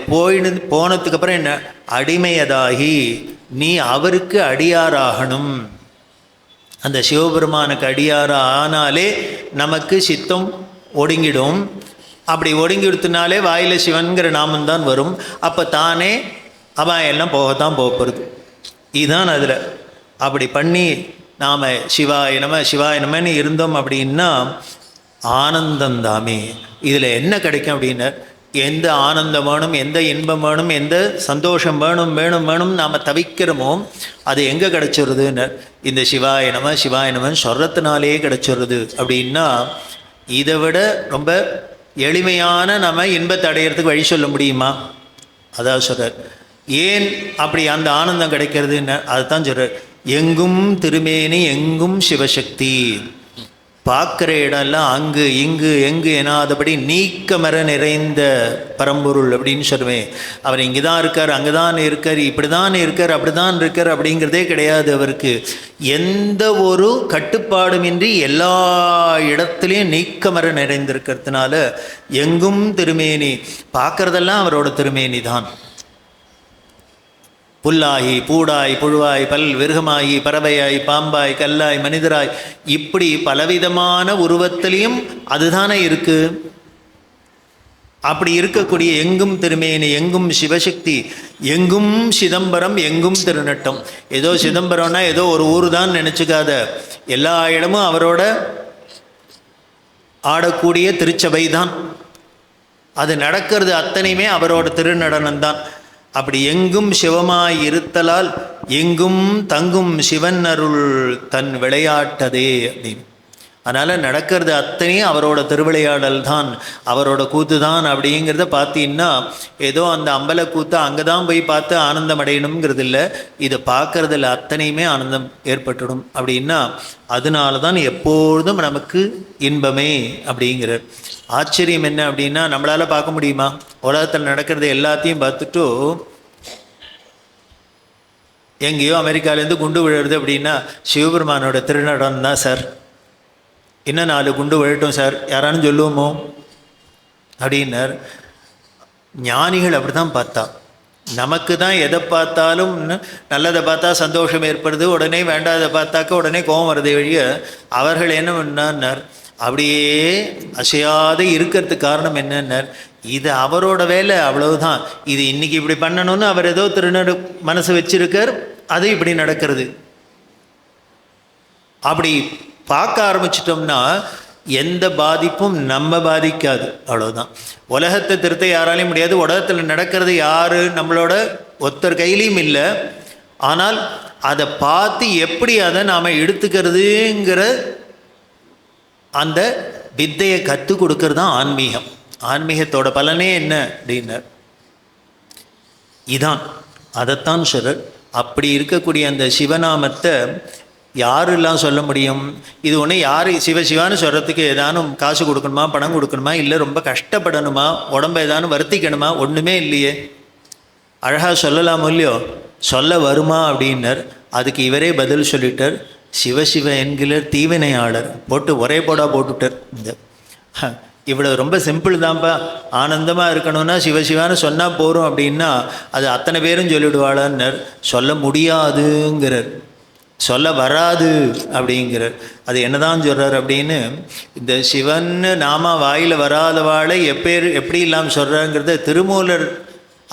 போனதுக்கப்புறம் என்ன, அடிமையதாகி நீ அவருக்கு அடியாராகணும். அந்த சிவபெருமானுக்கு அடியாரா ஆனாலே நமக்கு சித்தம் ஒடுங்கிடும். அப்படி ஒடுங்கிடுத்தினாலே வாயில் சிவன்கிற நாமந்தான் வரும். அப்போ தானே அபாயம் எல்லாம் போகத்தான் போகிறது. இதுதான் அதில். அப்படி பண்ணி நாம் சிவாய நமன்னு இருந்தோம் அப்படின்னா ஆனந்தந்தாமே. இதில் என்ன கிடைக்கும் அப்படின்னா, எந்த ஆனந்தம் வேணும், எந்த இன்பம் வேணும், எந்த சந்தோஷம் வேணும் நாம் தவிக்கிறோமோ அது எங்கே கிடச்சிடுறதுன்னு இந்த சிவாய நமன்னு சொல்கிறதுனாலே கிடச்சிடுறது. அப்படின்னா இதை விட ரொம்ப எளிமையான நம்ம இன்பத்தை அடையிறதுக்கு வழி சொல்ல முடியுமா? அதான் சொல்கிறார். ஏன் அப்படி அந்த ஆனந்தம் கிடைக்கிறதுன்னு அதுதான் சொல்கிறார். எங்கும் திருமேனி எங்கும் சிவசக்தி. பார்க்குற இடம்லாம் அங்கு இங்கு எங்கு எனாதபடி நீக்கமர நிறைந்த பரம்பொருள் அப்படின்னு சொல்லுவேன். அவர் இங்கே தான் இருக்கார், அங்கே தான் இருக்கார், இப்படி தான் இருக்கார், அப்படி தான் இருக்கார் அப்படிங்கிறதே கிடையாது. அவருக்கு எந்த ஒரு கட்டுப்பாடுமின்றி எல்லா இடத்துலையும் நீக்கமர நிறைந்திருக்கிறதுனால எங்கும் திருமேனி. பார்க்குறதெல்லாம் அவரோட திருமேனி தான். புல்லாகி பூடாய் புழுவாய் பல் விருகமாகி பறவையாய் பாம்பாய் கல்லாய் மனிதராய் இப்படி பலவிதமான உருவத்திலையும் அதுதானே இருக்கு. அப்படி இருக்கக்கூடிய எங்கும் திருமேனி எங்கும் சிவசக்தி எங்கும் சிதம்பரம் எங்கும் திருநட்டம். ஏதோ சிதம்பரம்னா ஏதோ ஒரு ஊர் தான் நினச்சிக்காத, எல்லா இடமும் அவரோட ஆடக்கூடிய திருச்சபை தான். அது நடக்கிறது அத்தனையுமே அவரோட திருநடனம்தான். அப்படி எங்கும் சிவமாய் இருத்தலால் எங்கும் தங்கும் சிவன் அருள் தன் விளையாட்டதே அப்படின்னு. அதனால் நடக்கிறது அத்தனையும் அவரோட திருவிளையாடல் தான், அவரோட கூத்து தான். அப்படிங்கிறத பார்த்தீங்கன்னா ஏதோ அந்த அம்பல கூத்து அங்கே தான் போய் பார்த்து ஆனந்தம் அடையணுங்கிறது இல்லை. இதை பார்க்குறதில் அத்தனையுமே ஆனந்தம் ஏற்பட்டுடும். அப்படின்னா அதனால தான் எப்பொழுதும் நமக்கு இன்பமே அப்படிங்கிறார். ஆச்சரியம் என்ன அப்படின்னா, நம்மளால் பார்க்க முடியுமா? உலகத்தில் நடக்கிறது எல்லாத்தையும் பார்த்துட்டு எங்கேயோ அமெரிக்காவிலேருந்து குண்டு விழுறது அப்படின்னா சிவபெருமானோட திருநடம் தான் சார், இன்னும் 4 குண்டு விழட்டும் சார் யாரானு சொல்லுவோமோ அப்படின்னார். ஞானிகள் அப்படி தான் பார்த்தா. நமக்கு தான் எதை பார்த்தாலும் நல்லதை பார்த்தா சந்தோஷம் ஏற்படுது, உடனே வேண்டாதை பார்த்தாக்க உடனே கோபம் வருது வழிய. அவர்கள் என்ன பண்ணார், அப்படியே அசையாத இருக்கிறதுக்கு காரணம் என்னன்னார், இது அவரோட வேலை அவ்வளவுதான். இது இன்னைக்கு இப்படி பண்ணணும்னு அவர் ஏதோ மனசு வச்சிருக்கார், அது இப்படி நடக்கிறது. அப்படி பார்க்க ஆரம்பிச்சிட்டோம்னா எந்த பாதிப்பும் நம்ம பாதிக்காது, அவ்வளோதான். உலகத்தை திருத்த யாராலையும் முடியாது. உலகத்தில் நடக்கிறது யார் நம்மளோட ஒருத்தர் கையிலையும் இல்லை. ஆனால் அதை பார்த்து எப்படி அதை நாம் எடுத்துக்கிறதுங்கிற அந்த வித்தையை கற்றுக் கொடுக்கறது தான் ஆன்மீகம். ஆன்மீகத்தோட பலனே என்ன அப்படின்னார், இதான். அதைத்தான் சொல்கிறார். அப்படி இருக்கக்கூடிய அந்த சிவநாமத்தை யாரெல்லாம் சொல்ல முடியும்? இது ஒன்று யார் சிவசிவான்னு சொல்கிறதுக்கு ஏதானும் காசு கொடுக்கணுமா, பணம் கொடுக்கணுமா, இல்லை ரொம்ப கஷ்டப்படணுமா, உடம்பை ஏதானும் வருத்திக்கணுமா? ஒன்றுமே இல்லையே. அழகாக சொல்லலாமோ இல்லையோ, சொல்ல வருமா அப்படின்னர். அதுக்கு இவரே பதில் சொல்லிட்டார். சிவசிவ என்கிற தீவினையாளர் போட்டு ஒரே போடா போட்டுட்டார். இந்த இவ்வளோ ரொம்ப சிம்பிள் தான்ப்பா. ஆனந்தமாக இருக்கணும்னா சிவசிவான்னு சொன்னால் போகிறோம் அப்படின்னா அது அத்தனை பேரும் சொல்லிவிடுவாளான்னர். சொல்ல முடியாதுங்கிறார். சொல்ல வராது அப்படிங்கிறார். அது என்னதான் சொல்கிறார் அப்படின்னு, இந்த சிவன்னு நாம வாயில் வராதவாளை எப்படி இல்லாமல் சொல்கிறாங்கிறத திருமூலர்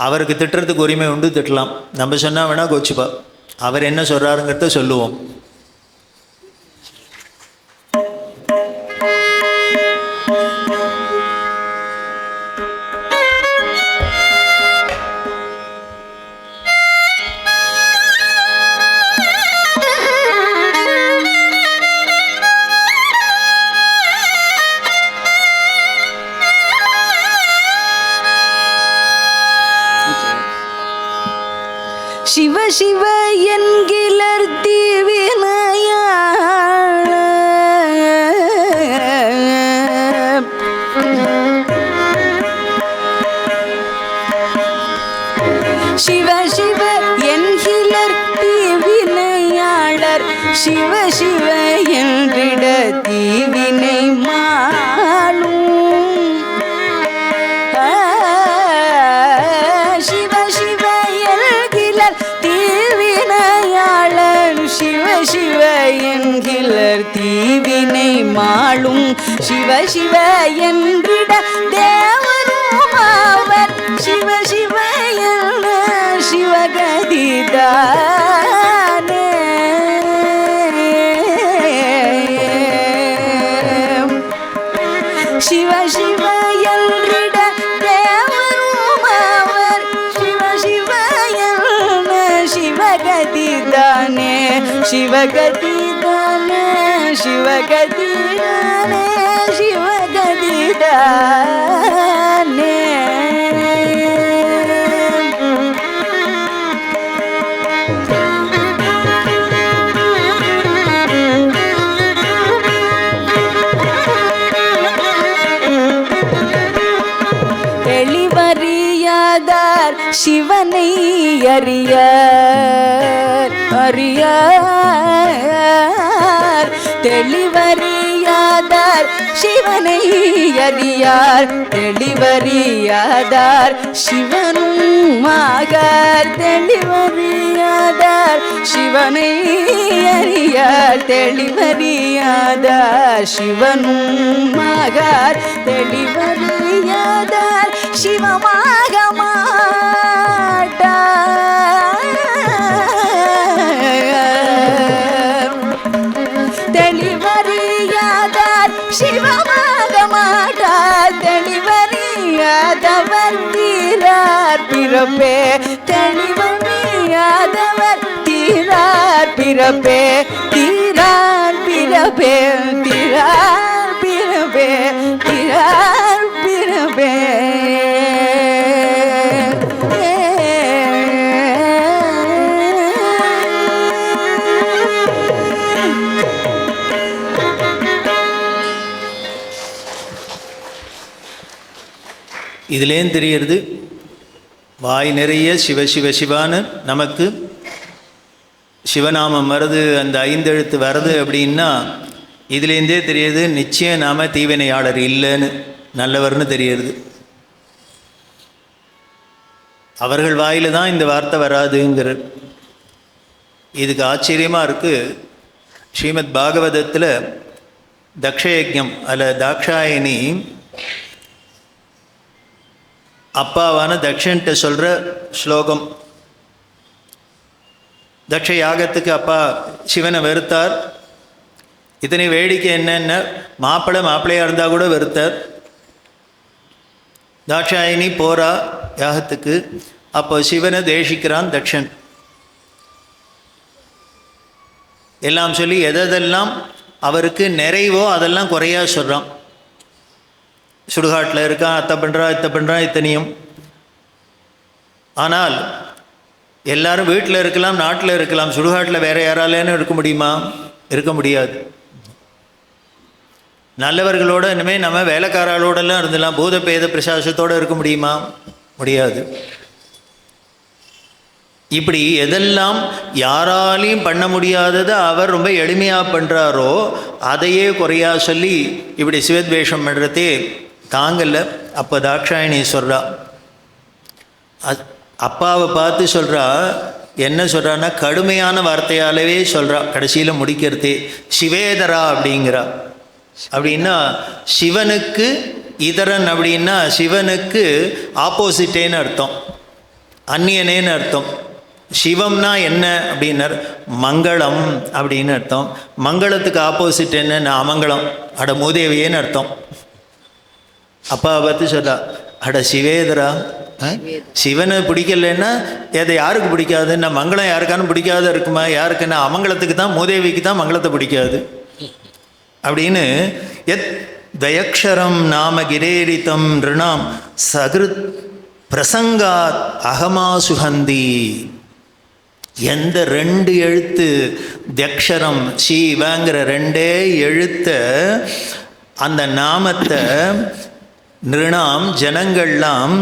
அவருக்கு திட்டுறதுக்கு உரிமை உண்டு, திட்டலாம். நம்ம சொன்னால் வேணால் கோச்சிப்பா. அவர் என்ன சொல்கிறாருங்கிறத சொல்லுவோம். சிவ சிவ என்கிலர் தீவினையாள் சிவ சிவ என்கிலர் தீவினையாளர் சிவ சிவ என்றிட தீவினை மாளும் சிவ என்கிலர் தீவினை மாளும் சிவ சிவ என்றிட தேவரும் அவர் சிவ சிவ என்ற சிவகதிதானே. சிவ சிவ என்றிட தேவரும் அவர் சிவ சிவ என்ற சிவகதிதானே. சிவகதிதானே சிவகதிதானே சிவகதிதானே. தெளிவறியாதார் சிவனை அறியார் அறியார் தெளிவறியாதார் சிவனை அறியார் தெளிவறியாதார் சிவனும் ஆகார் தெளிவறியாதார் சிவனை அறியார் தெளிவறியாதார் சிவனும் ஆகார் தெளிவறியாதார் சிவமாக தெளிவறியாதார் சிவமாக மாட்டார் தெளிவறியாதவர் தீரார் பிறப்பே தெளிவறியாதவர் தீரார் பிறப்பே தீரார் பிறப்பே தீரார் பிறப்பே தீரார் பிறப்பே. இதுலேயும் தெரியறது வாய் நிறைய சிவ சிவ சிவான்னு நமக்கு சிவநாமம் வருது, அந்த 5 எழுத்து வருது அப்படின்னா இதுலேருந்தே தெரியுது நிச்சயம் நாம தீவினையாளர் இல்லைன்னு, நல்லவர்னு தெரியுது. அவர்கள் வாயில தான் இந்த வார்த்தை வராதுங்கிற. இதுக்கு ஆச்சரியமாக இருக்குது. ஸ்ரீமத் பாகவதத்தில் தக்ஷயஜம் அல்ல தாக்ஷாயணி அப்பாவான தக்ஷன்ட்ட சொல்கிற ஸ்லோகம். தக்ஷ யாகத்துக்கு அப்பா சிவனை வெறுத்தார். இத்தனை வேடிக்கை என்னென்ன, மாப்பிள்ளையாக இருந்தால் கூட வெறுத்தார். தாக்ஷாயினி போரா யாகத்துக்கு, அப்போ சிவனை தேசிக்கிறான் தக்ஷன். எல்லாம் சொல்லி எதெல்லாம் அவருக்கு நிறைவோ அதெல்லாம் குறையா சொல்கிறான். சுடுகாட்டில் இருக்கான், அத்தை பண்ணுறான் இத்தனையும். ஆனால் எல்லாரும் வீட்டில் இருக்கலாம், நாட்டில் இருக்கலாம், சுடுகாட்டில் வேறு யாராலேன்னு இருக்க முடியுமா? இருக்க முடியாது. நல்லவர்களோடு இனிமேல் நம்ம வேலைக்காரர்களோடெல்லாம் இருந்தலாம், பூத பேத பிரசாசத்தோடு இருக்க முடியுமா? முடியாது. இப்படி எதெல்லாம் யாராலையும் பண்ண முடியாததை அவர் ரொம்ப எளிமையாக பண்ணுறாரோ அதையே குறையா சொல்லி இப்படி சிவத்வேஷம் பண்ணுறதே தாங்கல்ல. அப்போ தாக்ஷாயணி சொல்கிறா, அப்பாவை பார்த்து சொல்கிறா, என்ன சொல்கிறான்னா கடுமையான வார்த்தையாலவே சொல்கிறா, கடைசியில் முடிக்கிறதே சிவேதரா அப்படிங்கிறா. அப்படின்னா சிவனுக்கு இதரன் அப்படின்னா சிவனுக்கு ஆப்போசிட்டேன்னு அர்த்தம், அந்நியனேன்னு அர்த்தம். சிவம்னா என்ன அப்படின்னார், மங்களம் அப்படின்னு அர்த்தம். மங்களத்துக்கு ஆப்போசிட் என்ன, அமங்கலம், அட மூதேவியேன்னு அர்த்தம். அப்பா பார்த்து சொல்றா, அட சிவேதரா, சிவனை பிடிக்கலன்னா எதை யாருக்கு பிடிக்காதுன்னா, மங்களம் யாருக்கானு பிடிக்காத இருக்குமா, யாருக்குன்னா அமங்கலத்துக்கு தான், மூதேவிக்கு தான் மங்களத்தை பிடிக்காது அப்படின்னு. எத் தயக்ஷரம் நாம கிரேரிதம் ரிணாம் சகிருத் பிரசங்காத் அகமாசுகந்தி. எந்த 2 எழுத்து தக்ஷரம் சிவங்கிற 2 எழுத்த அந்த நாமத்தை நிருணாம் ஜனங்கள்லாம்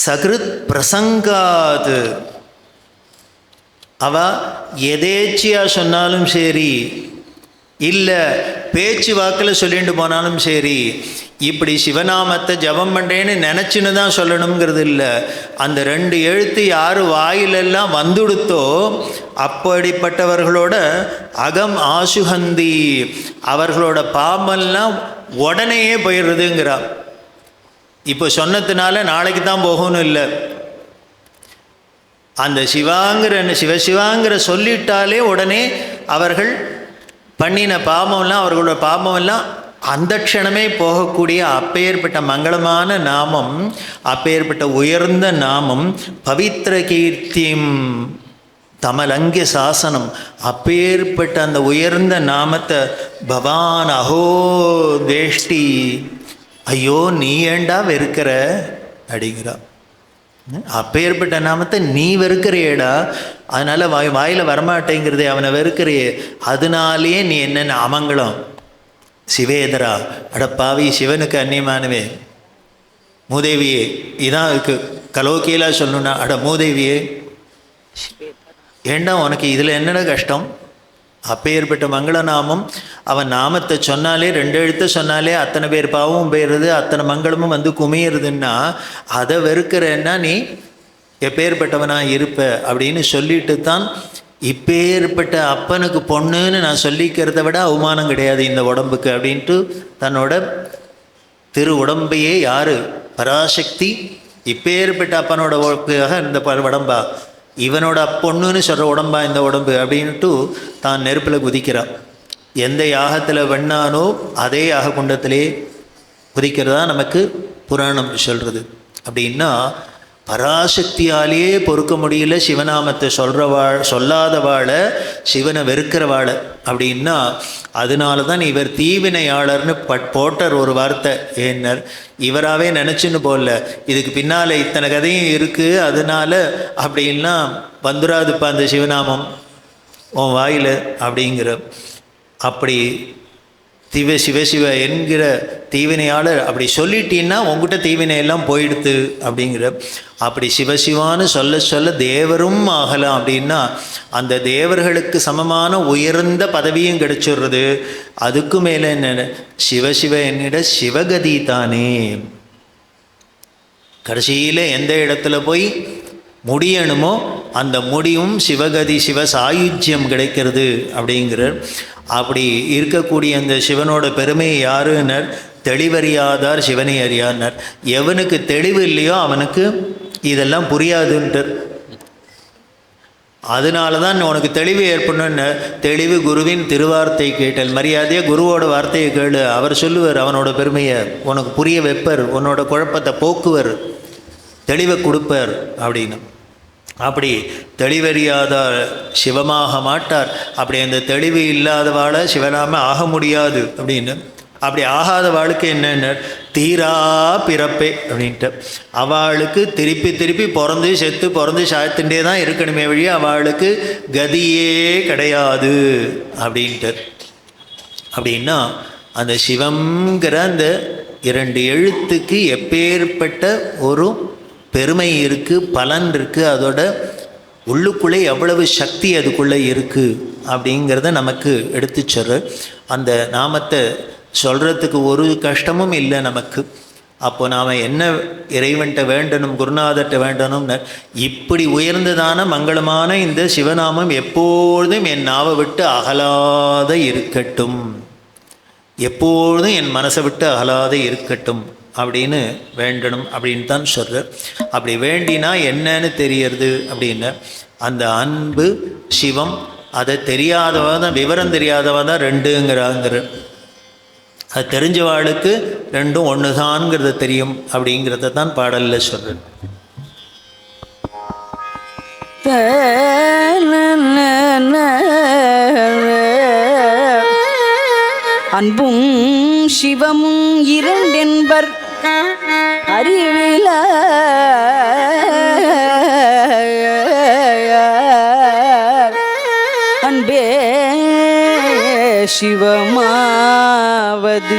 சகிருத் பிரசங்காது, அவ எதேச்சியா சொன்னாலும் சரி, இல்லை பேச்சு வாக்கில் சொல்லிட்டு போனாலும் சரி, இப்படி சிவநாமத்தை ஜபம் பண்ணுறேன்னு நினச்சின்னு தான் சொல்லணுங்கிறது இல்லை. அந்த 2 எழுத்து யார் வாயிலெல்லாம் வந்துடுத்தோ அப்படிப்பட்டவர்களோட அகம் ஆசுகந்தி, அவர்களோட பாம்பெல்லாம் உடனேயே போயிடுறதுங்கிறா. இப்போ சொன்னதுனால நாளைக்கு தான் போகணும் இல்லை, அந்த சிவசிவாங்கிற சொல்லிட்டாலே உடனே அவர்கள் பண்ணின பாவம்லாம், அவர்களோட பாவமெல்லாம் அந்த க்ஷணமே போகக்கூடிய அப்பேற்பட்ட மங்களமான நாமம், அப்பேற்பட்ட உயர்ந்த நாமம், பவித்திர கீர்த்தியும் தமலங்கிய சாசனம், அப்பேற்பட்ட அந்த உயர்ந்த நாமத்தை பவான் அஹோ வேஷ்டி, ஐயோ நீ ஏண்டா வெறுக்கிற அப்படிங்கிறா. அப்பேற்பட்ட நாமத்தை நீ வெறுக்கிறியேடா, அதனால வாயில் வரமாட்டேங்கிறதே, அவனை வெறுக்கிறியே, அதனாலேயே நீ என்னென்ன அமங்கலம் சிவேதரா, அடப்பாவி சிவனுக்கு அந்நியமானவே, மூதேவியே, இதான் இருக்கு கலோக்கியலா சொல்லணும்னா, அட மூதேவியே ஏண்டா உனக்கு இதில் என்னடா கஷ்டம். அப்பேற்பட்ட மங்களநாமம், அவன் நாமத்தை சொன்னாலே 2 எழுத்து சொன்னாலே அத்தனை பேர் பாவமும் போயிடுறது, அத்தனை மங்களமும் வந்து குமியிறதுன்னா, அதை வெறுக்கிறன்னா நீ எப்பேற்பட்டவனாக இருப்ப அப்படின்னு சொல்லிட்டு தான், இப்பேற்பட்ட அப்பனுக்கு பொண்ணுன்னு நான் சொல்லிக்கிறத விட அவமானம் கிடையாது இந்த உடம்புக்கு அப்படின்ட்டு தன்னோட திரு உடம்பையே யார், பராசக்தி, இப்பேற்பட்ட அப்பனோட இந்த உடம்பா, இவனோட பொண்ணுன்னு சொல்கிற உடம்பா இந்த உடம்பு அப்படின்ட்டு தான் நெருப்பில் குதிக்கிறான். எந்த யாகத்தில் வெண்ணானோ அதே யாக குண்டத்திலே குதிக்கிறதா நமக்கு புராணம் சொல்கிறது. அப்படின்னா பராசக்தியாலேயே பொறுக்க முடியல சிவநாமத்தை சொல்லாதவாளை, சிவனை வெறுக்கிறவாளை அப்படின்னா, அதனால தான் இவர் தீவினையாளர்னு போட்டார் ஒரு வார்த்தை. ஏன்னர் இவராகவே நினச்சின்னு போடல, இதுக்கு பின்னால் இத்தனை கதையும் இருக்குது, அதனால அப்படின்னா வந்துடாதுப்பா அந்த சிவநாமம் உன் வாயில் அப்படிங்கிற. அப்படி சிவசிவ என்கிற தீவினையாளர் அப்படி சொல்லிட்டீன்னா உங்ககிட்ட தீவினையெல்லாம் போயிடுது அப்படிங்கிற. அப்படி சிவசிவான்னு சொல்ல சொல்ல தேவரும் ஆகலாம் அப்படின்னா, அந்த தேவர்களுக்கு சமமான உயர்ந்த பதவியும் கிடைச்சிடுறது. அதுக்கு மேலே என்ன, சிவசிவ என்னிட சிவகதி தானே. கடைசியில் எந்த இடத்துல போய் முடியணுமோ அந்த முடியும் சிவகதி, சிவ சாயுஜ்யம் கிடைக்கிறது அப்படிங்கிறார். அப்படி இருக்கக்கூடிய அந்த சிவனோட பெருமையை யாருன்னர், தெளிவறியாதார் சிவனை அறியார்னர். எவனுக்கு தெளிவு இல்லையோ அவனுக்கு இதெல்லாம் புரியாதுன்றார். அதனால தான் உனக்கு தெளிவு ஏற்படணும்னு, தெளிவு குருவின் திருவார்த்தை கேட்டல், மரியாதையாக குருவோட வார்த்தையை கேளு, அவர் சொல்லுவார் அவனோட பெருமையை, உனக்கு புரிய வைப்பர், உன்னோட குழப்பத்தை போக்குவர், தெளிவை கொடுப்பர் அப்படின்னு. அப்படி தெளிவறியாத சிவமாக மாட்டார். அப்படி அந்த தெளிவு இல்லாதவாளை சிவனாம ஆக முடியாது அப்படின்னு. அப்படி ஆகாத வாழ்க்கை என்னென்ன, தீரா பிறப்பே அப்படின்ட்டு. அவளுக்கு திருப்பி திருப்பி பிறந்து செத்து பிறந்து சாய்த்துட்டே தான் இருக்கணுமே வழியே அவளுக்கு கதியே கிடையாது அப்படின்ட்டு. அப்படின்னா அந்த சிவங்கிற அந்த 2 எழுத்துக்கு எப்பேற்பட்ட ஒரு பெருமை இருக்குது, பலன் இருக்குது, அதோட உள்ளுக்குள்ளே எவ்வளவு சக்தி அதுக்குள்ளே இருக்குது அப்படிங்கிறத நமக்கு எடுத்து சொல்ற. அந்த நாமத்தை சொல்கிறதுக்கு ஒரு கஷ்டமும் இல்லை நமக்கு. அப்போ நாம் என்ன இறைவன்கிட்ட வேண்டணும், குருநாதர்கிட்ட வேண்டணும்னு, இப்படி உயர்ந்ததான மங்களமான இந்த சிவநாமம் எப்பொழுதும் என் நாவை விட்டு அகலாத இருக்கட்டும், எப்பொழுதும் என் மனசை விட்டு அகலாத இருக்கட்டும் அப்படின்னு வேண்டணும் அப்படின்னு தான் சொல்கிறார். அப்படி வேண்டினா என்னன்னு தெரியறது அப்படின்னா, அந்த அன்பு சிவம் அதை தெரியாதவ தான், விவரம் தெரியாதவ தான் ரெண்டுங்கிறாங்கிற, அது தெரிஞ்சவாளுக்கு ரெண்டும் ஒன்று தான்ங்கிறத தெரியும் அப்படிங்கிறத தான் பாடலில் சொல்கிறேன். அன்பும் சிவமும் இரண்டென்பர் அறிவில அன்பே சிவமாவது,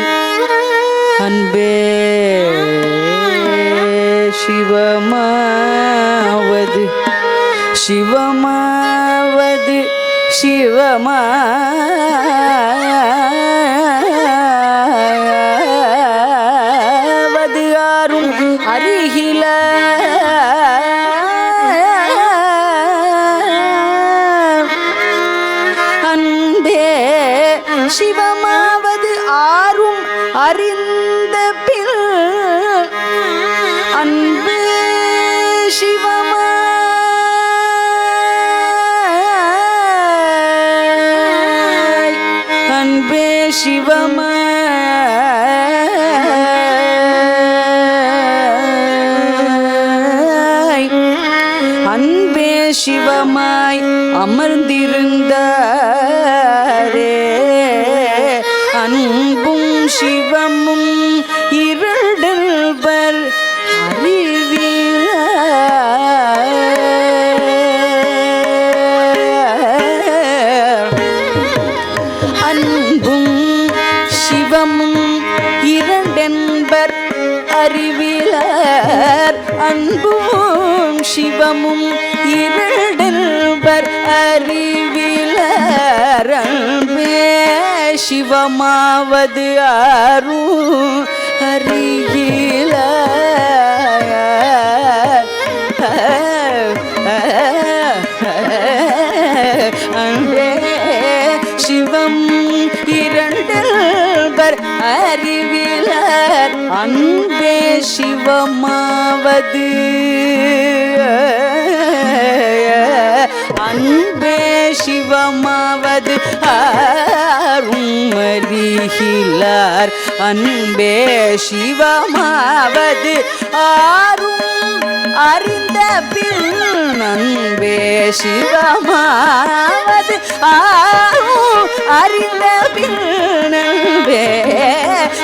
அன்பே சிவமாவது, சிவமாவது, சிவமாவது யாரும் அருகில அன்பே சிவமாவது ஆரும் அறிந்த பின் அன்பு சிவமாய், அன்பே சிவமாய், அன்பே சிவமாய் அமர்ந்திருந்தாரே அன்பும் சிவமும் இருடல்வர் அறிவில அன்பும் சிவமும் இரண்டென்பர் அறிவிலர், அன்பும் சிவமும் இரண்டென்பர் அறிவிலர் அன்பே சிவமாவது அரும் அறிகில அன்பே சிவம் இரண்டல்வர் அறிவிலர் அன்பே சிவமாவது, அன்பே சிவமாவது அருமறிகிலார், அன்பே சிவமாவது ஆரும் அறிந்த பின் அன்பே சிவமாவது ஆரும் அறிந்த பின் அன்பே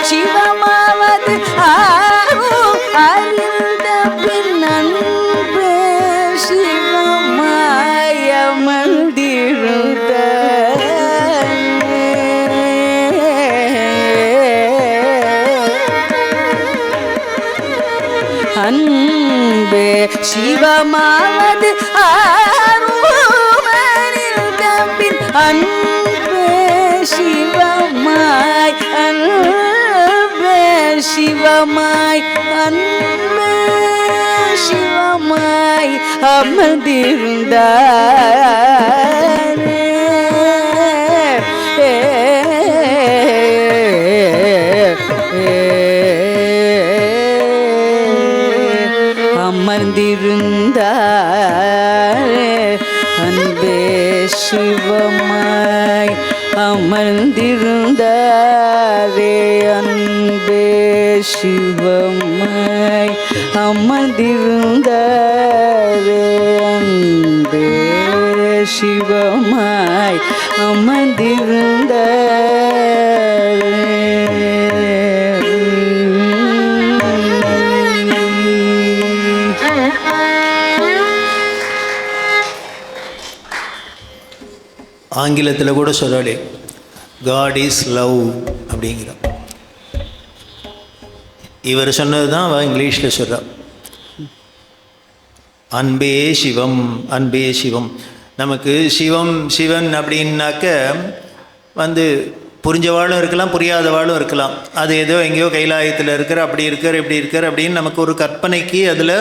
சிவமாவது ஆரும் அறிந்த பின் அன்பே சிவமாயமந்திருந்த அன்பே சிவமாவது ஆருமறிந்த பின் அன்பே சிவமாய், அன்பே சிவமாய், அன்பே சிவமாய் அமர்ந்திருந்தாரே அமர்ந்திருந்தாரே அன்பே சிவமாய் அமர்ந்திருந்தாரே அன்பே சிவமாய் அமர்ந்திருந்தாரே அன்பே சிவமாய் ஆங்கிலத்தில் கூட சொல்லலே, காட் இஸ் லவ் அப்படிங்கிறான். இவர் சொன்னது தான் அவள் இங்கிலீஷில் சொல்கிறான். அன்பே சிவம், அன்பே சிவம். நமக்கு சிவம் சிவன் அப்படின்னாக்க புரிஞ்சவாளும் இருக்கலாம், புரியாதவாளும் இருக்கலாம். அது ஏதோ எங்கேயோ கைலாயத்தில் இருக்கிற, அப்படி இருக்கார், இப்படி இருக்கார் அப்படின்னு நமக்கு ஒரு கற்பனைக்கு அதில்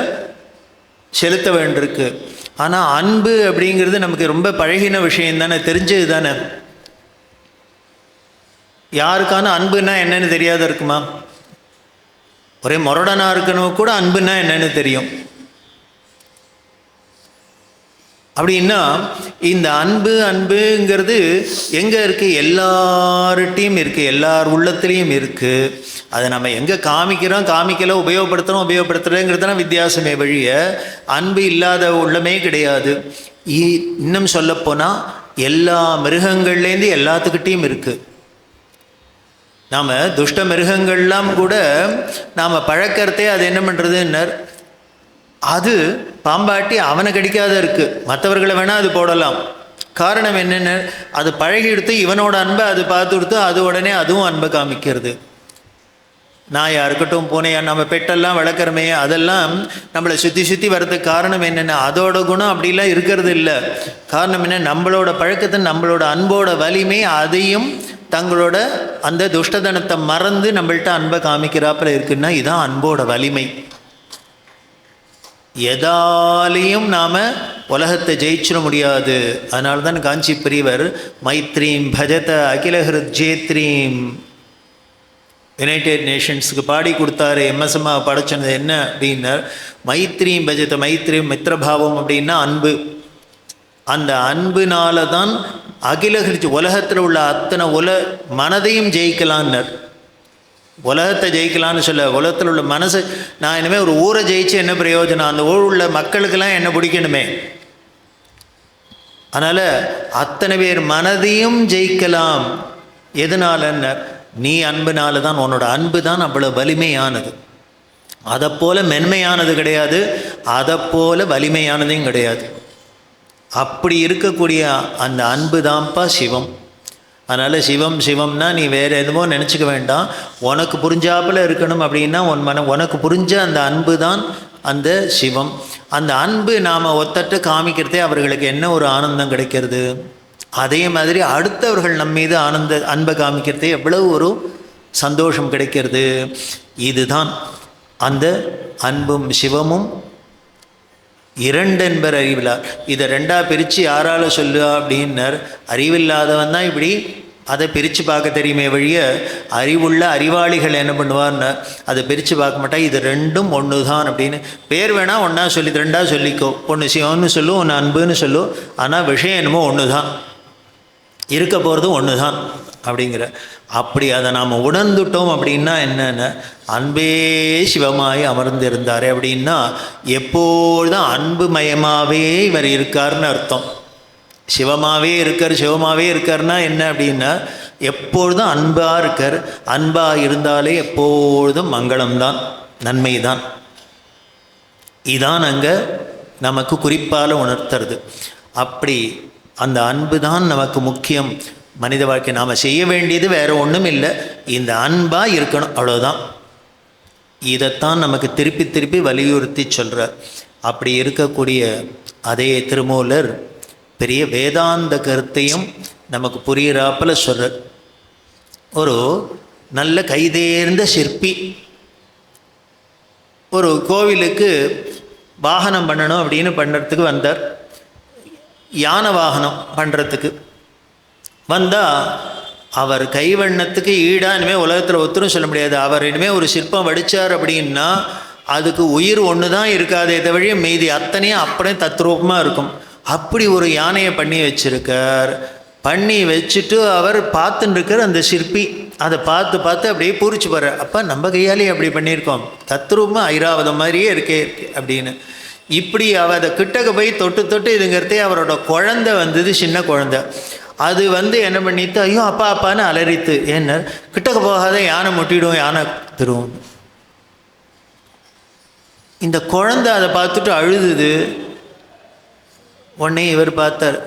செலுத்த வேண்டியிருக்கு. ஆனால் அன்பு அப்படிங்கிறது நமக்கு ரொம்ப பழகின விஷயம் தானே, தெரிஞ்சது தானே. யாருக்கான அன்புன்னா என்னன்னு தெரியாத இருக்குமா? ஒரே முரடனாக இருக்கணும் கூட அன்புன்னா என்னன்னு தெரியும். அப்படின்னா இந்த அன்புங்கிறது எங்கே இருக்குது? எல்லார்ட்டையும் இருக்குது, எல்லார் உள்ளத்துலேயும் இருக்குது. அதை நம்ம எங்கே காமிக்கல, உபயோகப்படுத்துகிறோங்கிறதுனா வித்தியாசமே வழிய அன்பு இல்லாத உள்ளமே கிடையாது. இன்னும் சொல்லப்போனால் எல்லா மிருகங்கள்லேருந்து எல்லாத்துக்கிட்டேயும் இருக்குது. நாம் துஷ்ட மிருகங்கள்லாம் கூட நாம் பழக்கிறதே அது என்ன பண்ணுறதுன்னர், அது பாம்பாட்டி அவனை கடிக்காத இருக்குது, மற்றவர்களை வேணால் அது போடலாம். காரணம் என்னென்ன, அது பழகி எடுத்து இவனோட அன்பை அது பார்த்து கொடுத்து அது உடனே அதுவும் அன்பை காமிக்கிறது. நாயாக இருக்கட்டும், பூனையா, நம்ம பெட்டெல்லாம் வளர்க்குறமே, அதெல்லாம் நம்மளை சுற்றி வர்றதுக்கு காரணம் என்னென்ன, அதோட குணம் அப்படிலாம் இருக்கிறது இல்லை. காரணம் என்ன, நம்மளோட பழக்கத்தை, நம்மளோட அன்போட வலிமை அதையும் தங்களோட அந்த துஷ்டதனத்தை மறந்து நம்மள்கிட்ட அன்பை காமிக்கிறாப்பில் இருக்குன்னா இதுதான் அன்போட வலிமை. எதாலையும் நாம் உலகத்தை ஜெயிச்சிட முடியாது. அதனால தான் காஞ்சி பெரியவர் மைத்ரீம் பஜத அகில ஹிருத்ஜேத்ரீம் யுனைடெட் நேஷன்ஸுக்கு பாடி கொடுத்தாரு. எம்எஸ்எம்மா படைச்சது என்ன அப்படின்னா மைத்ரீம் பஜத, மைத்ரீம் மித்திரபாவம் அப்படின்னா அன்பு. அந்த அன்புனால தான் அகில உலகத்தில் உள்ள அத்தனை மனதையும் ஜெயிக்கலான்னர். உலகத்தை ஜெயிக்கலான்னு சொல்ல, உலகத்தில் உள்ள மனசை, நான் இனிமேல் ஒரு ஊரை ஜெயிச்சு என்ன பிரயோஜனம், அந்த ஊர் உள்ள மக்களுக்கெல்லாம் என்ன பிடிக்கணுமே. அதனால் அத்தனை பேர் மனதையும் ஜெயிக்கலாம். எதனாலன்னு, நீ அன்புனால தான். உன்னோட அன்பு தான் அவ்வளோ வலிமையானது. அதை போல் மென்மையானது கிடையாது, அதை போல் வலிமையானதையும் கிடையாது. அப்படி இருக்கக்கூடிய அந்த அன்பு தான்ப்பா சிவம். அதனால் சிவம்னா நீ வேறு எதுவோ நினச்சிக்க வேண்டாம். உனக்கு புரிஞ்சாப்பில் இருக்கணும் அப்படின்னா உனக்கு புரிஞ்ச அந்த அன்பு தான் அந்த சிவம். அந்த அன்பு நாம் ஒத்தட்டு காமிக்கிறதே அவர்களுக்கு என்ன ஒரு ஆனந்தம் கிடைக்கிறது. அதே மாதிரி அடுத்தவர்கள் நம்ம மீது அன்பை காமிக்கிறதே எவ்வளவு ஒரு சந்தோஷம் கிடைக்கிறது. இதுதான் அந்த அன்பும் சிவமும் இரண்டென்பர் அறிவில்லார். இதை ரெண்டாக பிரித்து யாரால் சொல்லுவா அப்படின்னர், அறிவில்லாதவன் தான் இப்படி அதை பிரித்து பார்க்க தெரியுமே வழிய அறிவுள்ள அறிவாளிகள் என்ன பண்ணுவார்னு அதை பிரித்து பார்க்க மாட்டா. இது ரெண்டும் ஒன்று தான் அப்படின்னு பேர் வேணால் ஒன்றா சொல்லி ரெண்டாக சொல்லிக்கோ. ஒன்று சிவம்னு சொல்லும், ஒன்று அன்புன்னு சொல்லும். ஆனால் விஷயம் என்னமோ ஒன்று தான், இருக்க போகிறதும் ஒன்று தான் அப்படிங்கிற. அப்படி அதை நாம் உணர்ந்துட்டோம் அப்படின்னா என்னென்ன, அன்பே சிவமாய் அமர்ந்திருந்தார் அப்படின்னா எப்பொழுதும் அன்பு மயமாகவே இவர் இருக்கார்னு அர்த்தம். சிவமாகவே இருக்கார்னா என்ன அப்படின்னா எப்பொழுதும் அன்பாக இருக்கார். அன்பாக இருந்தாலே எப்பொழுதும் மங்களம்தான், நன்மை தான். இதான் அங்கே நமக்கு குறிப்பால் உணர்த்துறது. அப்படி அந்த அன்பு தான் நமக்கு முக்கியம். மனித வாழ்க்கை நாம் செய்ய வேண்டியது வேறு ஒன்றும் இல்லை, இந்த அன்பாக இருக்கணும், அவ்வளோதான். இதைத்தான் நமக்கு திருப்பி வலியுறுத்தி சொல்கிறார். அப்படி இருக்கக்கூடிய அதே திருமூலர் பெரிய வேதாந்த கருத்தையும் நமக்கு புரிகிறாப்பில் சொல்கிறார். ஒரு நல்ல கைதேர்ந்த சிற்பி ஒரு கோவிலுக்கு வாகனம் பண்ணணும் அப்படின்னு பண்ணுறதுக்கு வந்தார். யானை வாகனம் பண்ணுறதுக்கு வந்தால் அவர் கைவண்ணத்துக்கு ஈடாக இனிமேல் உலகத்தில் ஒருத்தரும் சொல்ல முடியாது. அவர் இனிமேல் ஒரு சிற்பம் வடித்தார் அப்படின்னா அதுக்கு உயிர் ஒன்று தான் இருக்காதே தவிர மீதி அத்தனையும் அப்படியே தத்ரூபமாக இருக்கும். அப்படி ஒரு யானையை பண்ணி வச்சுருக்கார். பண்ணி வச்சுட்டு அவர் பார்த்துன்னு இருக்கார். அந்த சிற்பி அதை பார்த்து அப்படியே பூரிச்சு போகிறார். அப்போ நம்ம கையாலேயே அப்படி பண்ணியிருக்கோம், தத்ரூபமாக ஐராவதம் மாதிரியே இருக்கே அப்படின்னு. இப்படி அதை கிட்டக்க போய் தொட்டு இதுங்கிறதே அவரோட குழந்தை வந்தது, சின்ன குழந்தை. அது என்ன பண்ணிட்டு ஐயோ அப்பான்னு அலறித்து. ஏன்னா கிட்டக்க போகாத, யானை முட்டிடும், யானை திருவும். இந்த குழந்தை அதை பார்த்துட்டு அழுதுது. உடனே இவர் பார்த்தார்,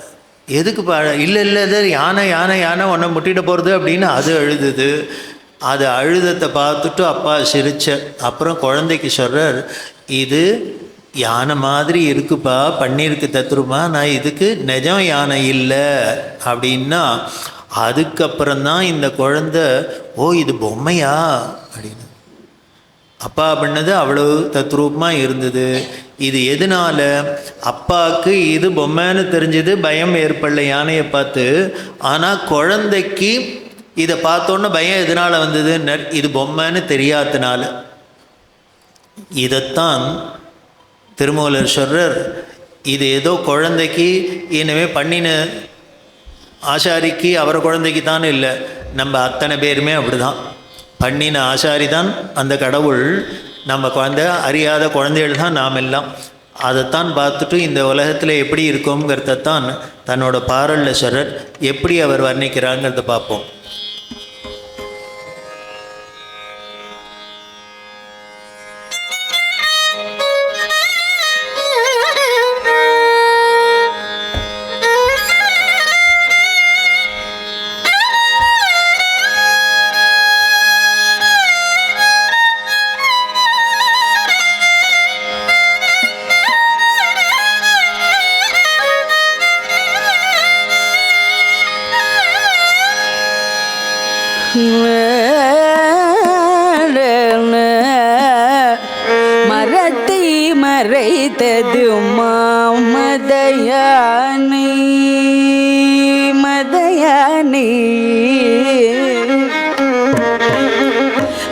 எதுக்கு இல்லை யானை உன்னை முட்டிட போகிறது அப்படின்னு அது அழுதுது. அது அழுதத்தை பார்த்துட்டு அப்பா சிரிச்ச. அப்புறம் குழந்தைக்கு சொல்கிறார், இது யானை மாதிரி இருக்குப்பா, பண்ணியிருக்கு தத்துருமா, நான் இதுக்கு நிஜம் யானை இல்லை அப்படின்னா அதுக்கப்புறம்தான் இந்த குழந்தை, ஓ இது பொம்மையா அப்படின்னு. அப்பா பண்ணது அவ்வளவு தத்ரூபமாக இருந்தது. இது எதனால? அப்பாவுக்கு இது பொம்மைன்னு தெரிஞ்சது, பயம் ஏற்படல யானையை பார்த்து. ஆனால் குழந்தைக்கு இதை பார்த்தோன்னு பயம் எதனால் வந்தது? இது பொம்மைன்னு தெரியாதனால. இதைத்தான் திருமூலர் சொல்றார், இது ஏதோ குழந்தைக்கு இனிமே பண்ணின ஆசாரிக்கு அவர் குழந்தைக்கு தான் இல்லை, நம்ம அத்தனை பேருமே அப்படிதான். பண்ணின ஆசாரி தான் அந்த கடவுள், நம்ம குழந்தை அறியாத குழந்தைகள் தான் நாம் எல்லாம். அதைத்தான் பார்த்துட்டு இந்த உலகத்தில் எப்படி இருக்கோங்கிறதான் தன்னோட பாரல்ல சொல்றார். எப்படி அவர் வர்ணிக்கிறாங்கிறத பார்ப்போம். மரத்தை மறைத்தது மாமதயானை, மதயானை.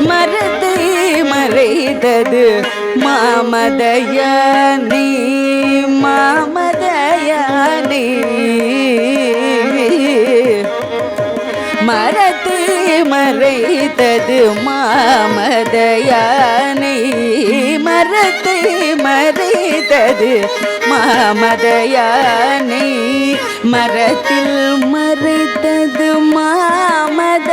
மரத்தை மறைத்தது மாமதயானை, மாமதயானை. மரத்தை மறைத்தது மாமதயானை, மரத்தை மறைத்தது மாமதயானை. மரத்தில் மறைத்தது மாமதயானை,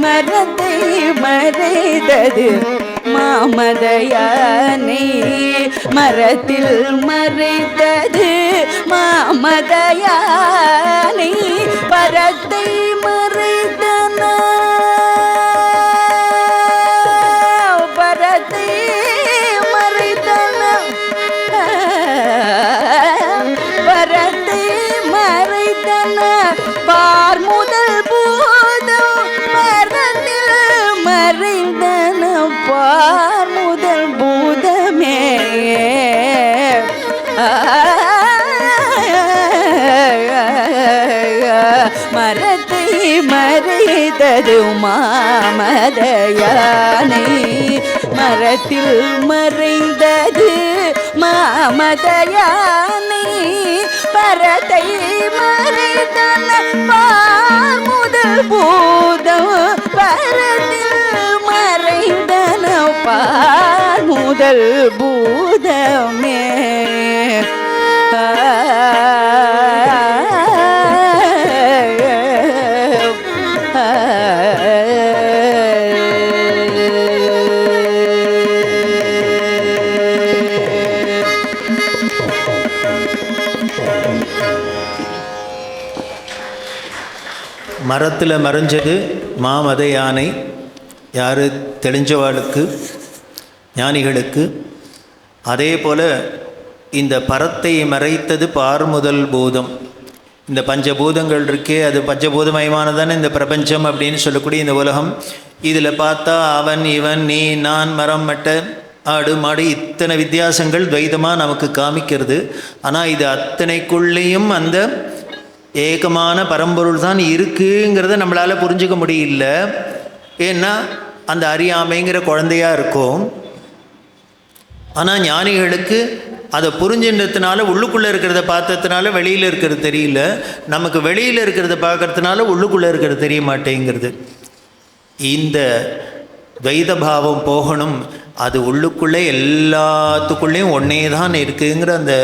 மரத்தை மறைத்தது மாமதயானை. மரத்தில் மறைத்தது மாமதயானை. பரத்தை மறைத்தன, பரத்தை மறைத்தன, பரத்தை மறைத்தன. பார் முதல் பூதம் மரத்தில் மறைந்தன, பார் முதல் பூதமே. மரத்தை மறைத்தது மாமதயானை, மரத்தில் மறைந்தது மாமதயானை. பரத்தை மறைத்தன பார் முதல் பூதம், பரத்தில் மறைந்தன பார் முதல் பூதமே. மரத்தில் மறைஞ்சது மாமத யானை. யார்? தெளிஞ்சவாளுக்கு, ஞானிகளுக்கு. அதே போல் இந்த பரத்தை மறைத்தது பார் முதல் பூதம். இந்த பஞ்சபூதங்கள் இருக்கே, அது பஞ்சபூதமயமானதானே இந்த பிரபஞ்சம் அப்படின்னு சொல்லக்கூடிய இந்த உலகம். இதில் பார்த்தா அவன், இவன், நீ, நான், மரம், மட்டை, ஆடு, மாடு, இத்தனை வித்தியாசங்கள் துவைதமாக நமக்கு காமிக்கிறது. ஆனால் இது அத்தனைக்குள்ளேயும் அந்த ஏகமான பரம்பொருள் தான் இருக்குங்கிறத நம்மளால் புரிஞ்சுக்க முடியல. ஏன்னா அந்த அறியாமைங்கிற குழந்தையாக இருக்கும். ஆனால் ஞானிகளுக்கு அதை புரிஞ்சுன்றதுனால, உள்ளுக்குள்ளே இருக்கிறத பார்த்ததுனால வெளியில் இருக்கிறது தெரியல, நமக்கு வெளியில் இருக்கிறத பார்க்கறதுனால உள்ளுக்குள்ளே இருக்கிறது தெரிய மாட்டேங்கிறது. இந்த துவைத பாவம் போகணும். அது உள்ளுக்குள்ளே எல்லாத்துக்குள்ளேயும் ஒன்றே தான் இருக்குங்கிற அந்த